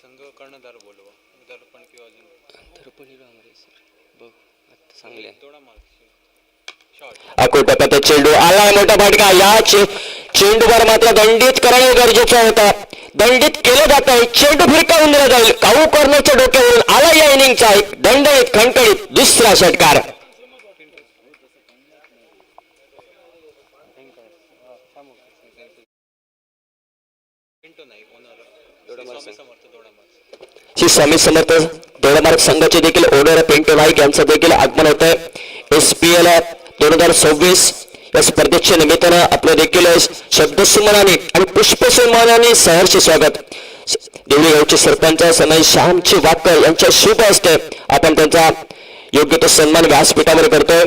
संघ कर्णधार बोलवा दर्पण किंवा अजून थोडा मार्क अकोटपात चेंडू आला, मोठा फटका. या चेंडूवर मात्र दंडित करणे गरजेचं होतं. दंडित केलं जात आहे, चेंडू फिरकावून दिला जाईल. काऊ करण्याच्या डोक्यावरून आला या इनिंगचा एक दणदणीत खणखणीत दुसरा षटकार. श्री स्वामी समर्थ दोडमार्ग संघाचे देखील ओनर पिंटू नाईक यांचं देखील आगमन होत आहे. SPL 2026 या स्पर्धेच्या निमित्तानं आपलं देखील शब्दसन्मानाने आणि पुष्पसन्मानाने सहर्ष स्वागत. देवळी गावचे सरपंच सनई श्यामची वाकर यांच्या शुभ हस्ते आपण त्यांचा योग्य तो सन्मान व्यासपीठावर करतोय.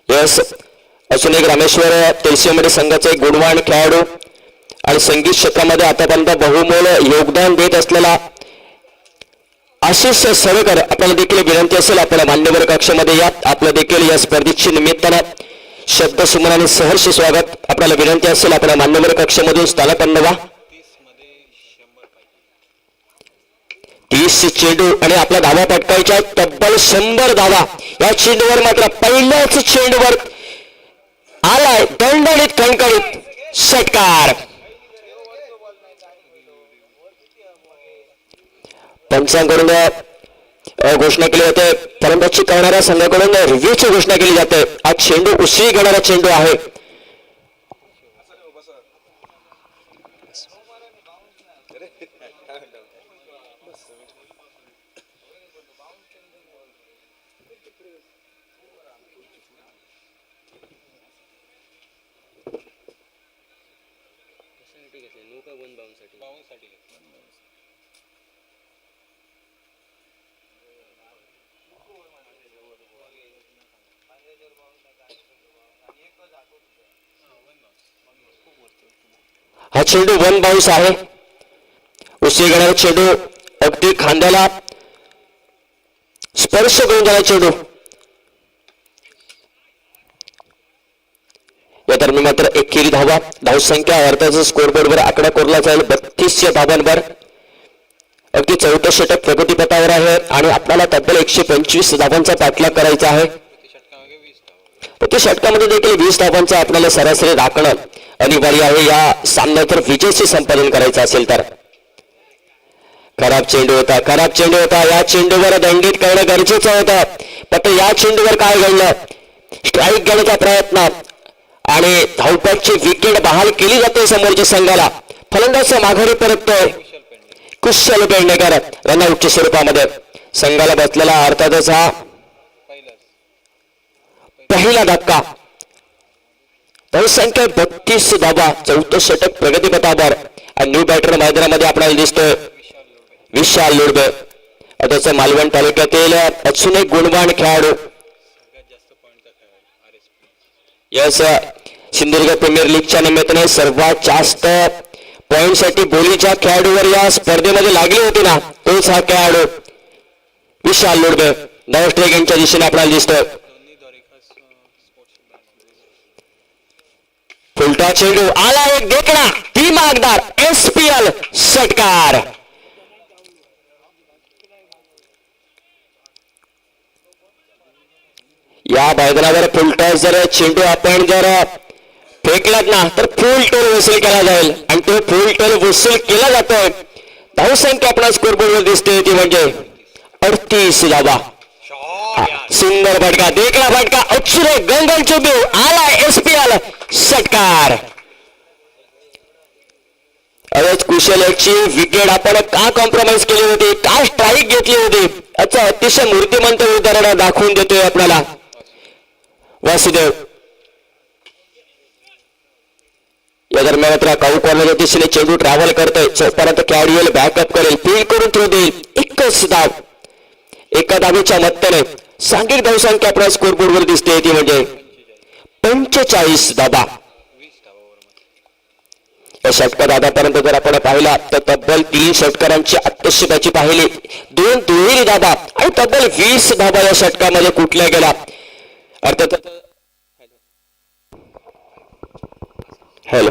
यस अजून एक रामेश्वर तेलसिंगमध्ये संघाचा एक गुणवान खेळाडू आणि संगीत क्षेत्रामध्ये आतापर्यंत बहुमोल योगदान देत असलेला आशिष सवेकर आपल्याला देखील विनंती असेल आपल्याला मान्यवर कक्षामध्ये या. आपलं देखील या स्पर्धेच्या निमित्तानं शब्दसुमनाने सहर्ष स्वागत. आपल्याला विनंती असेल आपल्याला मान्यवर कक्षामधून स्थानापन्न व्हा. 30 चेंडू आणि आपला धावा पटकायच्या तब्बल 100 धावा. या चेंडूवर मात्र पहिल्याच चेंडूवर आलाय दणदणीत खणखणीत षटकार. पंचांकडून घोषणा केली जाते, फलंदाजी करणाऱ्या संघाकडून रिव्ह्यूची घोषणा केली जाते. हा चेंडू उसळी घेणारा चेंडू आहे. हा चेंडू 1 बाउन्स आहे. उसळी घेणारा चेंडू अगदी खांद्याला स्पर्श करून जाणारा चेंडू. या दरम्यान मात्र एकेरी धावा धावसंख्या अर्थाचा स्कोरबोर्डवर आकडा कोरला जाईल 32 धावांवर. अगदी चौथं षटक प्रगतीपथावर आहे आणि आपल्याला तब्बल 125 धावांचा पाठलाग करायचा आहे. प्रति षटकामध्ये देखील 20 धावांचा आपल्याला सरासरी राखणं अनिवार्य आहे या सामन्यात जर विजयचे संपादन करायचं असेल तर. खराब चेंडू होता. या चेंडूवर दंडित करणं गरजेचं होतं. पण या चेंडूवर काय घडलं, स्ट्राईक घेण्याचा प्रयत्न आणि धावपटची विकेट बहाल केली जाते समोरच्या संघाला. फलंदाज माघारी परततोय कुशल पेडणेकर रनआउटच्या स्वरूपामध्ये. संघाला बसलेला अर्थातच हा पहिला धक्का. धावसंख्या 32 धावा, चौथं षटक प्रगतीपथावर आणि न्यू बॅटर मैदानामध्ये आपल्याला दिसतोय विशाल लोडबे. त्याचं मालवण तालुक्यातील अजून एक गुणवान खेळाडू. यस सिंधुदुर्ग प्रीमियर लीगच्या निमित्ताने सर्वात जास्त पॉइंट साठी बोलीच्या खेळाडूवर या स्पर्धेमध्ये लागली होती ना, तोच हा खेळाडू विशाल लोडबे. नवस्ट्रेक यांच्या दिशेने आपल्याला दिसतोय. फुलटा चेंडू आला, एक देखणा ती मागदार SPL षटकार. या मैदानावर फुल टॉस जर चेंडू आपण जर फेकलात ना तर फुल टोल वसूल केला जाईल आणि तो फुल टोल वसूल केला जातोय. धावसंख्या आपला स्कोरबोर्डवर दिसते ती म्हणजे 38 धावा. सुंदर फटका, देखला फटका, अक्षरे गंगन चेंडू आला SPL षटकार. अरेच कुशलची विकेट आपण का कॉम्प्रोमाइज केली होती, का स्ट्राईक घेतली होती याचं अतिशय मूर्तिमंत उदाहरण दाखवून देतोय आपल्याला वासुदेव. या दरम्यान मात्र काऊ कॉर्नरच्या दिशेने चेंडू ट्रॅव्हल करतोय. जोपर्यंत खेळाडू बॅकअप करेल, फील्ड करून थ्रो देईल. एकच धाव, एका धावेच्या मत्ताने सांघिक धावसंख्या आपल्या स्कोरबोर्डवर दिसते ती म्हणजे 45 धावा. या षटकार आतापर्यंत जर आपण पाहिला तर तब्बल 3 षटकारांची आत्मशतकाची पाहिली, 2 दुहेरी धावा आणि तब्बल 20 धावा या षटकामध्ये कुठल्या गेला. अर्थात हॅलो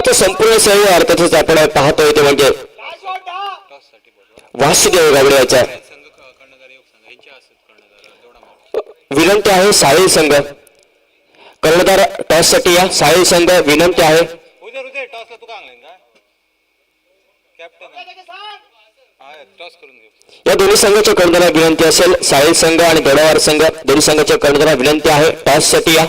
तो संपूर्ण सही अर्थातच आपण पाहतोय ते म्हणजे वासुदेव गावडे याचा विनंती आहे. साहिल संघ कर्णधार टॉस साठी या. साहिल संघ विनंती आहे. या दोन्ही संघाच्या कर्णधारांना विनंती असेल. साहिल संघ आणि गडावार संघ दोन्ही संघाच्या कर्णधारांना विनंती आहे टॉस साठी या.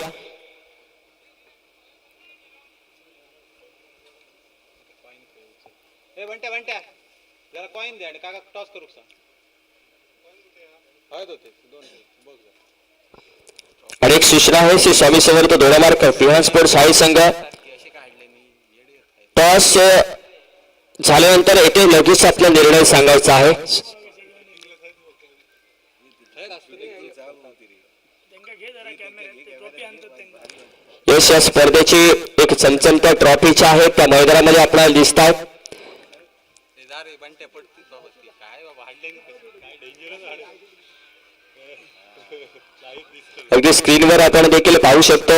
कॉइन द्या आणि काका टॉस करू सांग. आणि एक सूचना आहे श्री स्वामी समर्थ दोडामार्ग फिहान स्पोर्ट साहिल संघ टॉस झाल्यानंतर येथे लगेच आपला निर्णय सांगायचा आहे. यश या स्पर्धेची एक चमचमत्या ट्रॉफीची आहे त्या मैदानामध्ये आपल्याला दिसत आहेत. अगदी स्क्रीनवर आपण देखील पाहू शकतो.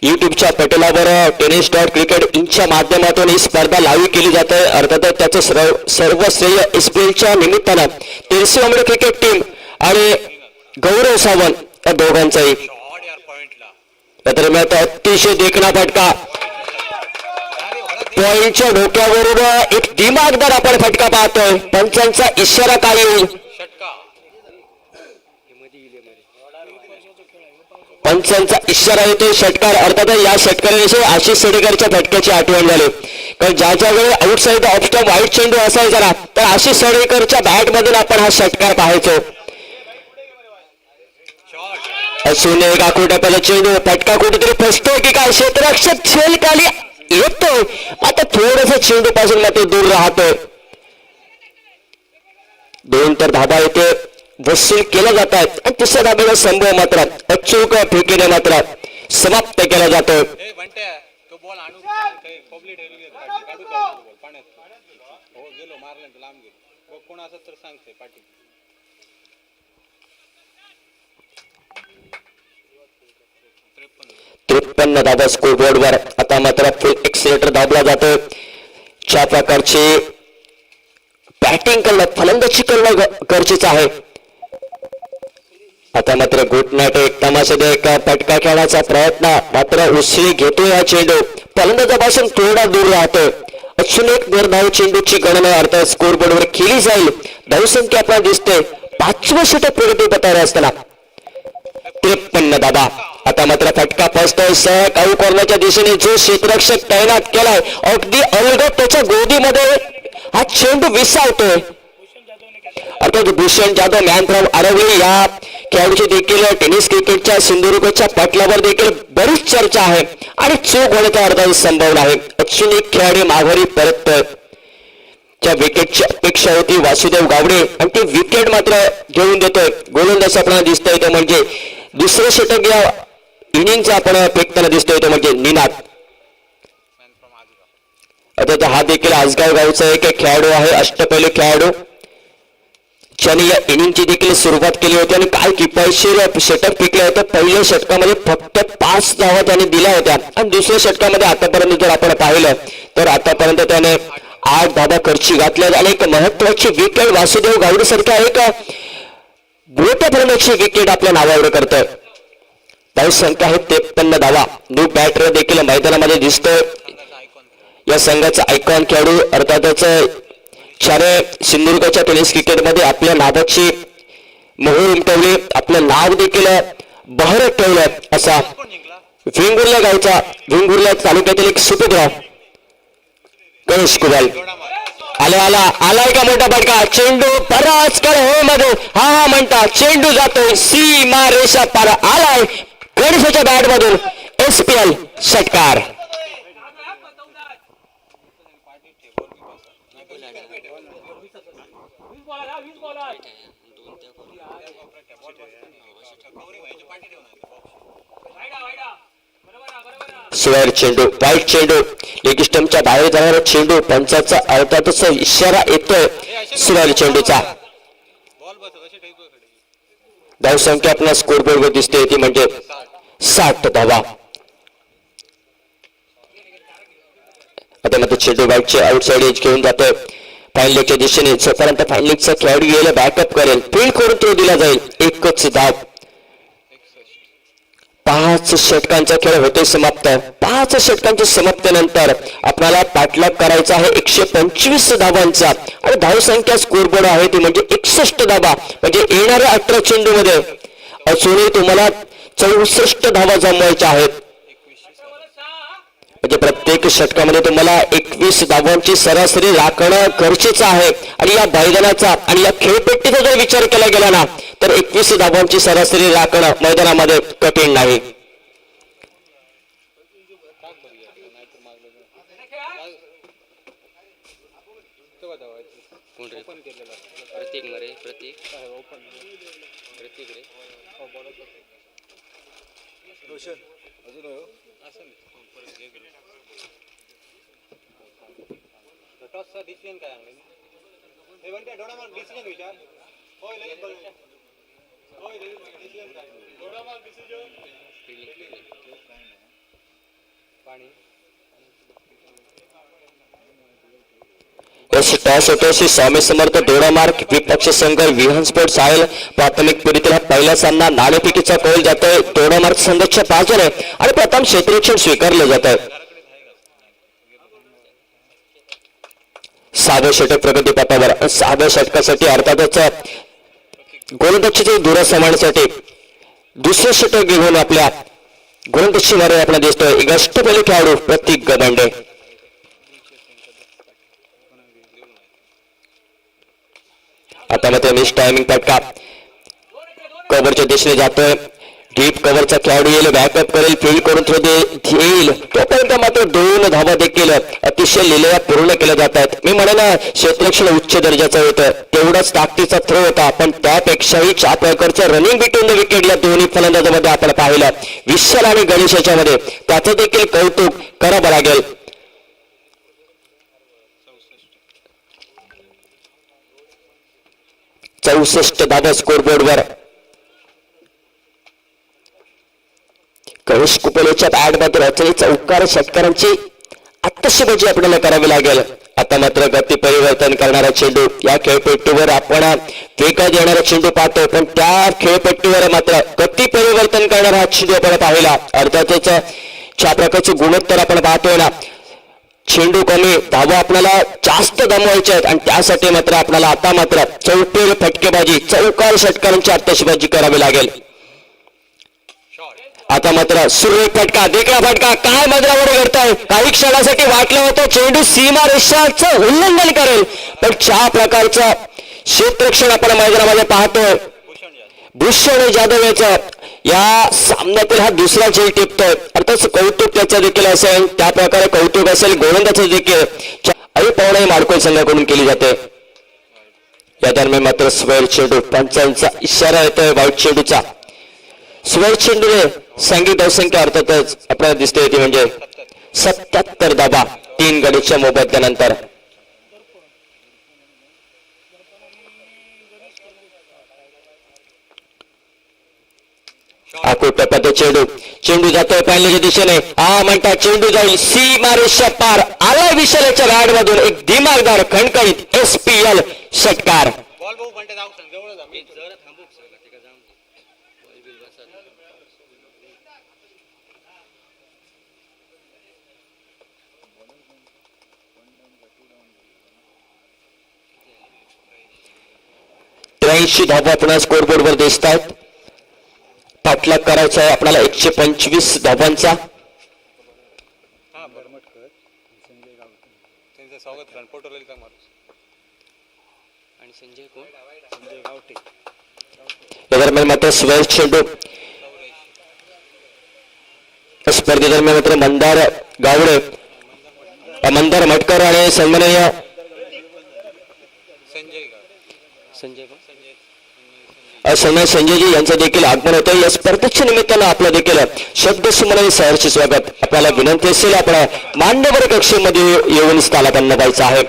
युट्यूबच्या पटलावर tennis.cricket.in माध्यमातून ही स्पर्धा लाईव्ह केली जाते. अर्थातच त्याचं सर्व श्रेय SPLच्या निमित्तानं तेरसी क्रिकेट टीम आणि गौरव सावंत या दोघांचाही. या दरम्यान अतिशय देखणा फटका, पॉइंटच्या डोक्यावरून एक दिमागदार आपण फटका पाहतोय. पंचांचा इशारा काय येईल, पंचांचा इशारा येतोय षटकार. अर्थात या षटकाराविषयी आशिष सडेकरच्या फटक्याची आठवण झाली, कारण ज्याच्या वेळी आउटसाइड ऑफ स्टंप वाईट चेंडू असायचा ना तर आशिष सडेकरच्या बॅट मधून आपण हा षटकार पाहायचो. असून एक आखोट्याला चेंडू फटका कुठेतरी फसतोय की काय, क्षेत्ररक्षक खेळ खाली येतोय आता थोडस चेंडू पासून मात्र दूर राहतोय. 2 तर धाबा येते वसूल केला जात आहेत आणि तिसऱ्या धाब्याचा संभव मात्र अचूक फेकीने मात्र समाप्त केला जातो. त्रेपन्न धाबा स्कोरबोर्डवर आता मात्र फुल एक्सिलेटर दाबला जातोय. ज्या प्रकारची बॅटिंग करणं फलंदाजी करणं गरजेचं आहे. आता मात्र गुटनाट एक तमाशाने एक फटका खेळण्याचा प्रयत्न मात्र उसळी घेतोय. हा चेंडू फलंदाजापासून थोडा दूर राहतोय. अजून एक निर्धाव चेंडूची गणना अर्थात स्कोरबोर्डवर केली जाईल. धावसंख्या आपल्याला दिसते 5वं षटक प्रगती पथावर असताना 53 धाबा. आता मात्र फटका फसतोय. सह काऊ कॉर्नरच्या दिशेने जो क्षेत्ररक्षक तैनात केलाय अगदी अलगद त्याच्या गोदीमध्ये हा चेंडू विसावतोय. अर्थात भूषण जाधव मॅन फ्रॉम आरवली या खेळाडूची देखील टेनिस क्रिकेटच्या सिंधुदुर्गच्या पटलावर देखील बरीच चर्चा आहे आणि चूक होण्याचा अर्धा संभव आहे. अजून एक खेळाडू माघारी परततोय. त्या विकेटची अपेक्षा होती वासुदेव गावडे आणि ती विकेट मात्र घेऊन देतोय. गोलंदाज आपल्याला दिसतोय तो म्हणजे दुसरं षटक या इनिंगचं आपण फेकताना दिसतोय तो म्हणजे निनाद. आता हा देखील आसगाव गावचा एक खेळाडू आहे, अष्टपैलू खेळाडू ज्याने या इनिंगची देखील सुरुवात केली होती आणि काय किफायतशीर षटक फेकले होते. पहिल्या षटकामध्ये फक्त 5 धावा त्याने दिल्या होत्या आणि दुसऱ्या षटकामध्ये आतापर्यंत जर आपण पाहिलं तर आतापर्यंत त्याने 8 धावा खर्ची घातल्या आणि एक महत्वाची विकेट वासुदेव गावडे सारख्या एक मोठ्या प्रमाणाची विकेट आपल्या नावावर करतोय. धावसंख्या आहे 53 धावा. न्यू बॅटर देखील मैदानामध्ये दिसतोय. या संघाचा आयकॉन खेळाडू अर्थातच ज्याने सिंधुदुर्गच्या टेनिस क्रिकेटमध्ये आपल्या नावाची मोहर उमटवली, आपलं नाव देखील बहरत ठेवलं असा वेंगुर्ला गावचा, वेंगुर्ला तालुक्यातील एक सुपुत्र गणेश कुबल. आलाय का मोठा फटका. चेंडू बराच काळ हो मध्ये हा म्हणता चेंडू जातोय सीमा रेषा पार. आलाय गणेशाच्या बॅट मधून SPL षटकार. स्क्वेअर चेंडू, वाईट चेंडू, लेग स्टंपच्या बाहेर जाणारा चेंडू. पंचाचा अर्थातच इशारा येतोय स्क्वेअर चेंडूचा. धावसंख्या आपल्या स्कोरबोर्डवर दिसते ती म्हणजे 60 धावा. आता मात्र चेंडू वाईटचे आउटसाइड एज घेऊन जातोय फाईन लेगच्या दिशेने. जोपर्यंत फाईन लेगचा खेळाडू गेला बॅकअप करेल, फील्ड करून तो दिला जाईल. एकच धाव. 5 षटकांचा खेळ होते समाप्त. 5 षटकांच्या समाप्तीनंतर आपल्याला पाठलाग करायचा आहे 125 धावांचा आणि धावसंख्या स्कोरबोर्ड आहे ती म्हणजे 61 धावा. म्हणजे येणाऱ्या 18 चेंडू मध्ये अजूनही तुम्हाला 64 धावा जमवायच्या आहेत. म्हणजे प्रत्येक षटकामध्ये तुम्हाला 21 धावांची सरासरी राखणं गरजेचं आहे. आणि या मैदानाचा आणि या खेळपट्टीचा जर विचार केला गेला ना तर 21 धावांची सरासरी राखणं मैदानामध्ये कठीण नाही. प्रतीक मरे प्रतीक प्रतीक रे रोशन अजून टॉसचा डिसिजन काय आहे? हे म्हणते डोळा मार डिसिजन विचार. होय लगेच बोल. होय लगेच डिसिजन काय? डोळा मार डिसिजन. पाणी टॉस होतोशी स्वामी समर्थ दोडामार्ग विपक्ष संघ विहान स्पोर्ट्स आयल प्राथमिक पुरीतील हा पहिला सामना नाणेफेकीचा कौल जातोय दोडामार्ग संघाच्या बाजूने आणि प्रथम क्षेत्ररक्षण स्वीकारलं जात आहे. 6व्या षटक प्रगती पथावर. 6व्या षटकासाठी अर्थातच गोलंदाजीचे दुरा समानसाठी दुसरे षटक घेऊन आपल्या गोलंदाजीमध्ये आपला दिसतोय अष्टपैलू खेळाडू प्रतीक गबांडे. आता मात्र मिस टायमिंग फटका कव्हरच्या दिशेने जातोय. डीप कव्हरचा खेळाडू येईल, बॅकअप करेल, फील्ड करून थ्रो देईल. तोपर्यंत मात्र 2 धावा देखील अतिशय लिलेल्या पूर्ण केल्या जात आहेत. मी म्हणेन क्षेत्ररक्षण उच्च दर्जाचं होतं, तेवढाच ताकदीचा थ्रो होता, पण त्यापेक्षाही 4 प्रकारचं रनिंग बिटवीन द विकेट या दोन्ही फलंदाजांमध्ये आपण पाहिलं. विशाल आणि गणेश याच्यामध्ये त्याचं देखील कौतुक करावं लागेल. 64 धावा स्कोरबोर्डवर. गणेश कुपलेच्या बॅटमध्ये रचनी चौकार षटकारांची आत्ताशीबाजी आपल्याला करावी लागेल. आता मात्र गती परिवर्तन करणारा चेंडू. या खेळपट्टीवर आपण वेगात येणारा चेंडू पाहतो, पण त्या खेळपट्टीवर मात्र गती परिवर्तन करणारा हा चेंडू आपण पाहिला. अर्थातच ज्या प्रकारचे गुणोत्तर आपण पाहतोय ना, चेंडू कमी धावा आपल्याला जास्त दमवायचे आहेत आणि त्यासाठी मात्र आपल्याला आता मात्र चौपेर फटकेबाजी चौकार षटकारांची आत्ताशीबाजी करावी लागेल. आता मात्र सुरू फटका, देखणा फटका, काय मजरावर घडतंय. काही क्षणासाठी वाटलं होतं चेंडू सीमा रेषाचं उल्लंघन करेल, पण ज्या प्रकारचं क्षेत्ररक्षण आपण मैदानामध्ये पाहतोय भूषण जाधव याचं या सामन्यातील हा दुसरा झेल टिपतोय. अर्थात कौतुक त्याचं देखील असेल, त्या प्रकारे कौतुक असेल गोलंदाजाचं देखील. आई पावणाही माडकोळ संघाकडून केली जाते. या दरम्यान मात्र स्क्वेअर चेंडू, पंचांचा इशारा येतोय वाईट चेंडूचा. स्क्वेअर चेंडूने संगीत धावसंख्या अर्थातच आपल्याला दिसते ती म्हणजे 77 धावा 3 गडीच्या मोबदल्यानंतर. टप्प्यात चेंडू, चेंडू जातोय पहिल्याच्या दिशेने. हा म्हणता चेंडू जाईल सीमा रेषा पार. आला विशालाच्या बॅट मधून एक दिमागदार खणखणीत SPL षटकार. बॉल भाऊ म्हणते जाऊ सांग जवळ जा. मी जरा थांबू 83 धावा आपल्याला स्कोरबोर्डवर दिसत आहेत. पाठलाग करायचा आहे आपल्याला 125 धावांचा. त्यांचं स्वागत करा फोटो ललिता माणूस आणि संजय कोण? संजय गावटे. या दरम्यान मात्र स्वर चेंडू स्पर्धेदरम्यान मात्र मंदार गावडे, मंदार मटकर आणि सन्माननीय संजय गाव संजय कोण? सन्मान संजयजी यांचं देखील आगमन होतं. या स्पर्धेच्या निमित्तानं आपलं देखील शब्दसुमनाने सहर्ष स्वागत. आपल्याला विनंती असेल आपण मान्यवर कक्षेमध्ये येऊन स्थानापन्न व्हायचं आहे.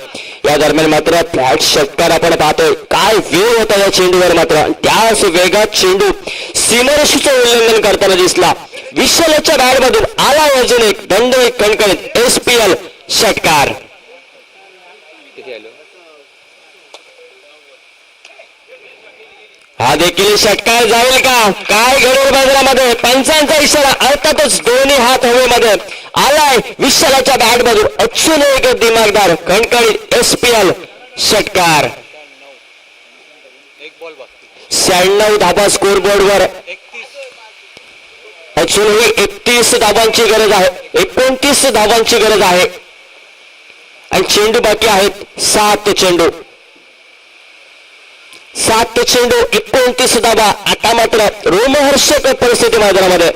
या दरम्यान मात्र फ्लॅट षटकार आपण पाहतोय. काय वेग होता या चेंडूवर मात्र. त्याच वेगात चेंडू सीमारेषेचं उल्लंघन करताना दिसला. विशालच्या बॅटमधून आला अजून एक दंड कणकणीत SPL षटकार. किती आलो? हा देखील षटकार जाईल का? काय घडेल बाजारामध्ये? पंचांचा इशारा. अर्थातच दोन्ही हात हवेमध्ये. आलाय विशालाच्या बॅट मधून अचून एक दिमागदार कणकणीत SPL षटकार. एक बॉल बाकी 96 धाबा स्कोरबोर्डवर. 31 अजूनही 31 धावांची गरज आहे. 29 धावांची गरज आहे आणि चेंडू बाकी आहेत 7 चेंडू. 7 चेंडू 29 धावा. आता मात्र रोमहर्षक परिस्थिती मैदानामध्ये.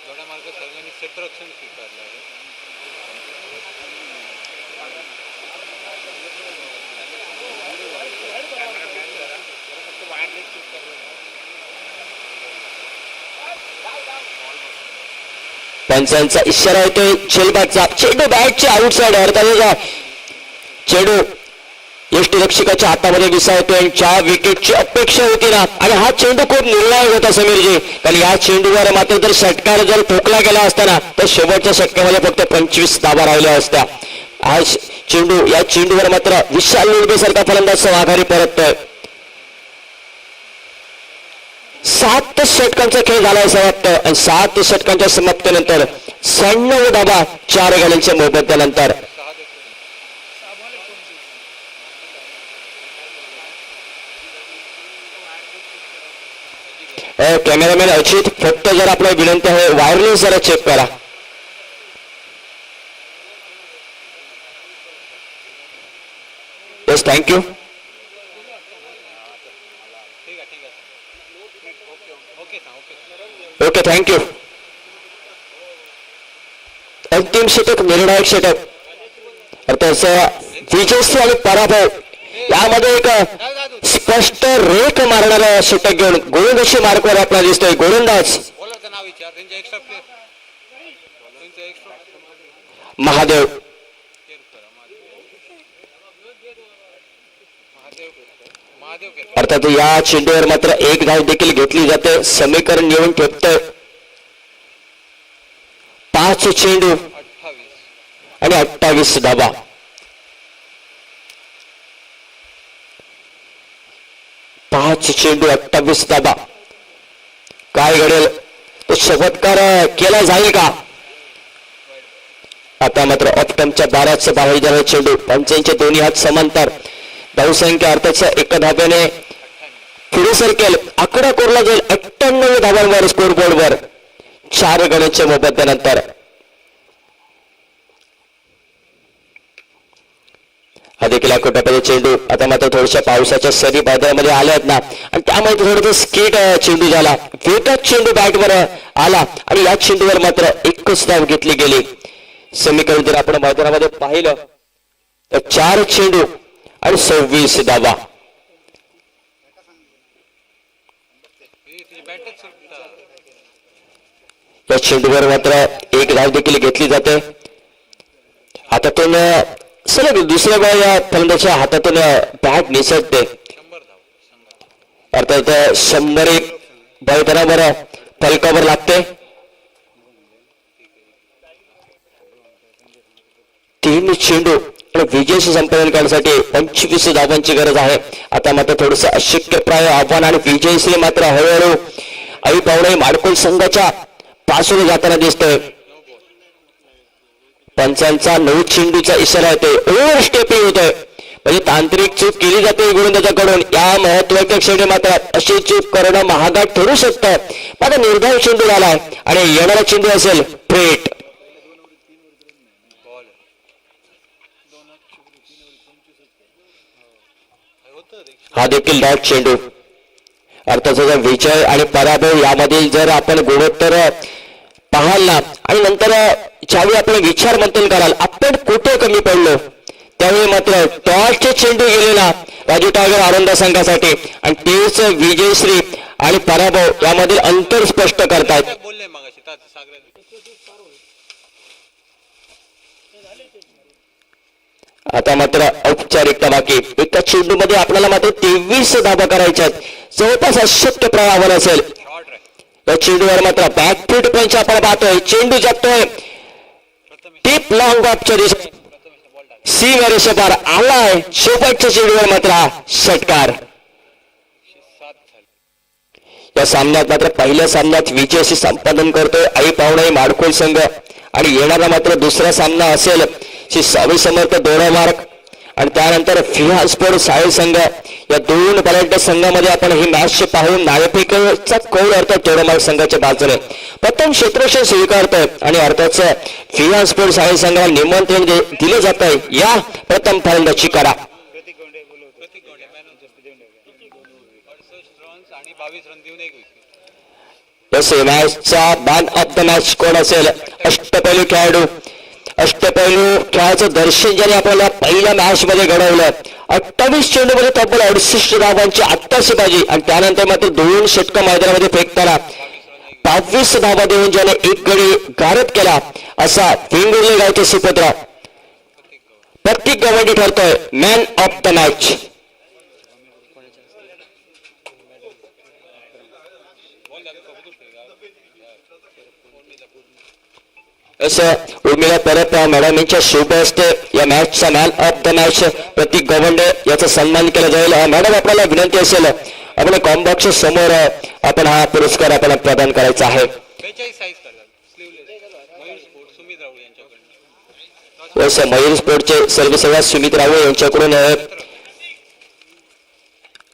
जोड्या मार्ग सर्वांनी क्षेत्ररक्षण स्वीकारलं आहे. पंचांचा इशारा येतोय झेलबादचा. चेंडू बॅटच्या आउटसाइड. अर्थात चेंडू यष्टीरक्षकाच्या हातामध्ये विसावतोय. ज्या विकेटची अपेक्षा होती ना, आणि हा चेंडू खूप निर्णायक होता समीरजी. कारण या चेंडूवर मात्र जर षटकार जर ठोकला गेला असताना तर शेवटच्या षटकामध्ये फक्त 25 धावा राहिल्या असत्या. हा चेंडू, या चेंडूवर मात्र विशाल सारखा फलंदाज माघारी परततोय. 7 षटकांचा खेळ झाला असं वाटतं आणि 7 षटकांच्या समाप्तीनंतर 96 धावा 4 गड्यांच्या मोबदल्यानंतर. कॅमेरामॅन अजित, फक्त जर आपला विनंती आहे वायरलेस जरा चेक करा. Yes, thank you. ठीक आहे ठीक आहे. Okay okay okay, thank you. अंतिम षटक, निर्णायक षटक. अर्थात विजयश्री आणि पराभव यामध्ये एक स्पष्ट रेख मारणारा षटक घेऊन गोलंदाजी मार्कवर आपला दिसतोय गोलंदाज बॉलरचं नाव विचार. त्यांचे एक्स्ट्रा प्लेयर, त्यांचे एक्स्ट्रा महादेव. महादेव केरकर. अर्थात या चेंडूवर मात्र एक धाव देखील घेतली जाते. समीकरण येऊन ठेवतोय 5 चेंडू 28 आणि 28 धावा. पाच चेंडू 28 धावा. काय घडेल? तो चमत्कार केला जाईल का? आता मात्र ऑप्टमच्या 12च्या बाहेर जाणारा चेंडू. पंचांचे दोन्ही हात समांतर. धावसंख्या अर्थाच्या एका धाब्याने पुढे सरकेल. आकडा कोरला जाईल 98 धावांवर स्कोरबोर्डवर 4 गड्यांच्या मोबदल्यानंतर. हा देखील टप्प्याचा चेंडू. आता मात्र थोड्याशा पावसाच्या सरी बाजारामध्ये आल्या आहेत ना, आणि त्यामुळे थोडंसं स्केट चेंडू झाला. वेगात चेंडू बॅटवर आला आणि या चेंडूवर मात्र एकच धाव घेतली गेली. समीकरण जर आपण मैदानामध्ये पाहिलं तर 4 चेंडू आणि 26 धावा. या चेंडूवर मात्र एक धाव देखील घेतली जाते. हातातून सलग दुसऱ्या वेळा या फलंदाच्या हातातून बॅट निसटते. अर्थात 101 मैदानावर फलकावर लागते. 3 चेंडू आणि विजयशी संपादन करण्यासाठी 25 धावांची गरज आहे. आता मात्र थोडस अशक्यप्राय आव्हान आणि विजयश्री मात्र हळूहळू आई पावणे माडकोल संघाच्या पासून जाताना दिसतोय. पंचांचा 9 चेंडूचा इशारा येतोय. ओव्हर स्टेपिंग होतोय. म्हणजे तांत्रिक चूक केली जाते गोलंदाजाकडून. या महत्वाच्या क्षणी मात्र अशी चूक करणं महागात ठरू शकतं. मात्र निर्धाव चेंडू झालाय आणि येणारा चेंडू असेल थेट. हा देखील डॉट चेंडू. अर्थाचा जर विजय आणि पराभव यामधील जर आपण गुणोत्तर पाहाल ना आणि नंतर ज्यावेळी आपण विचार मंथन कराल आपण कुठे कमी पडलो, त्यावेळी मात्र टॉसचे चेंडू गेलेला राजू टायगर आनंद संघासाठी आणि तेच विजयश्री आणि पराभव यामधील अंतर स्पष्ट करतात. बोलले मगाशी सागऱ्या आता मात्र औपचारिकता बाकी. एका चेंडू मध्ये आपल्याला मात्र 23 धावा करायच्या आहेत. जवळपास अशक्यप्राय आव्हान असेल. शॉर्ट रे या चेंडूवर मात्र बॅकफूट पंच आपण पाहतोय. चेंडू जातोय टीप लॉंग ऑफच्या दिशेने. सीम रेषेपार आलाय. शेवटच्या चेंडूवर मात्र षटकार. या सामन्यात मात्र पहिल्या सामन्यात विजयाशी संपादन करतोय आई पाहुणे माडखोल संघ आणि येणारा मात्र दुसरा सामना असेल श्री स्वामी समर्थ दोडामार्ग आणि त्यानंतर फिहा स्पोर्ट साहेब संघ. या दोन बलाढ्य संघामध्ये आपण ही मॅच पाहून नाणेफेकीचा कौल अर्थात दोडामार्ग संघाच्या बाजूने प्रथम क्षेत्ररक्षण स्वीकारतोय आणि अर्थाचं फिहा स्पोर्ट साहेब संघाला निमंत्रण दिलं जात आहे. या प्रथम फलंदाजी करा. प्रतीक गोंडे रन्स आणि 22 रन देऊन एक विकेट. तसे मॅचचा मॅन ऑफ द मॅच कोण असेल? अष्टपैलू खेळाडू. अष्टपैलू खेळाचं दर्शन ज्याने आपल्याला पहिल्या मॅच मध्ये घडवलं. 28 चेंडू मध्ये तब्बल 68 धावांची आत्ताशीबाजी आणि त्यानंतर मात्र 2 षटक मैदानामध्ये फेकताना 22 धावा देऊन ज्याने एक गडी गारद केला असा वेंगुर्ले गावचे सुपुत्र प्रतीक गवंडी ठरतोय मॅन ऑफ द मॅच. असं उर्मिला परत मॅडम यांच्या शुभ हस्ते या मॅचचा मॅन ऑफ द मॅच प्रतीक गवंडे याचा सन्मान केला जाईल. मॅडम आपल्याला विनंती असेल आपण कॉम्बॉक्सच्या समोर आपण हा पुरस्कार आपल्याला प्रदान करायचा आहे. 42 साईज करतात स्लीवलेस मयूर स्पोर्ट सुमित राऊळ यांच्याकडून. असं मयूर स्पोर्टचे सर्वेसेवा सुमित राऊळ यांच्याकडून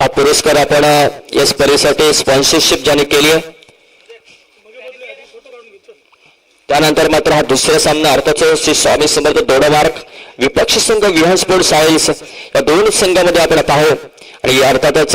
हा पुरस्कार आपण या स्पर्धेसाठी स्पॉन्सरशिप ज्याने केली आहे. त्यानंतर मात्र हा दुसरा सामना अर्थात श्री स्वामी समर्थ दोडामार्ग विपक्ष संघ विहान स्पोर्ट सायन्स या दोन संघामध्ये आपण पाहू आणि अर्थातच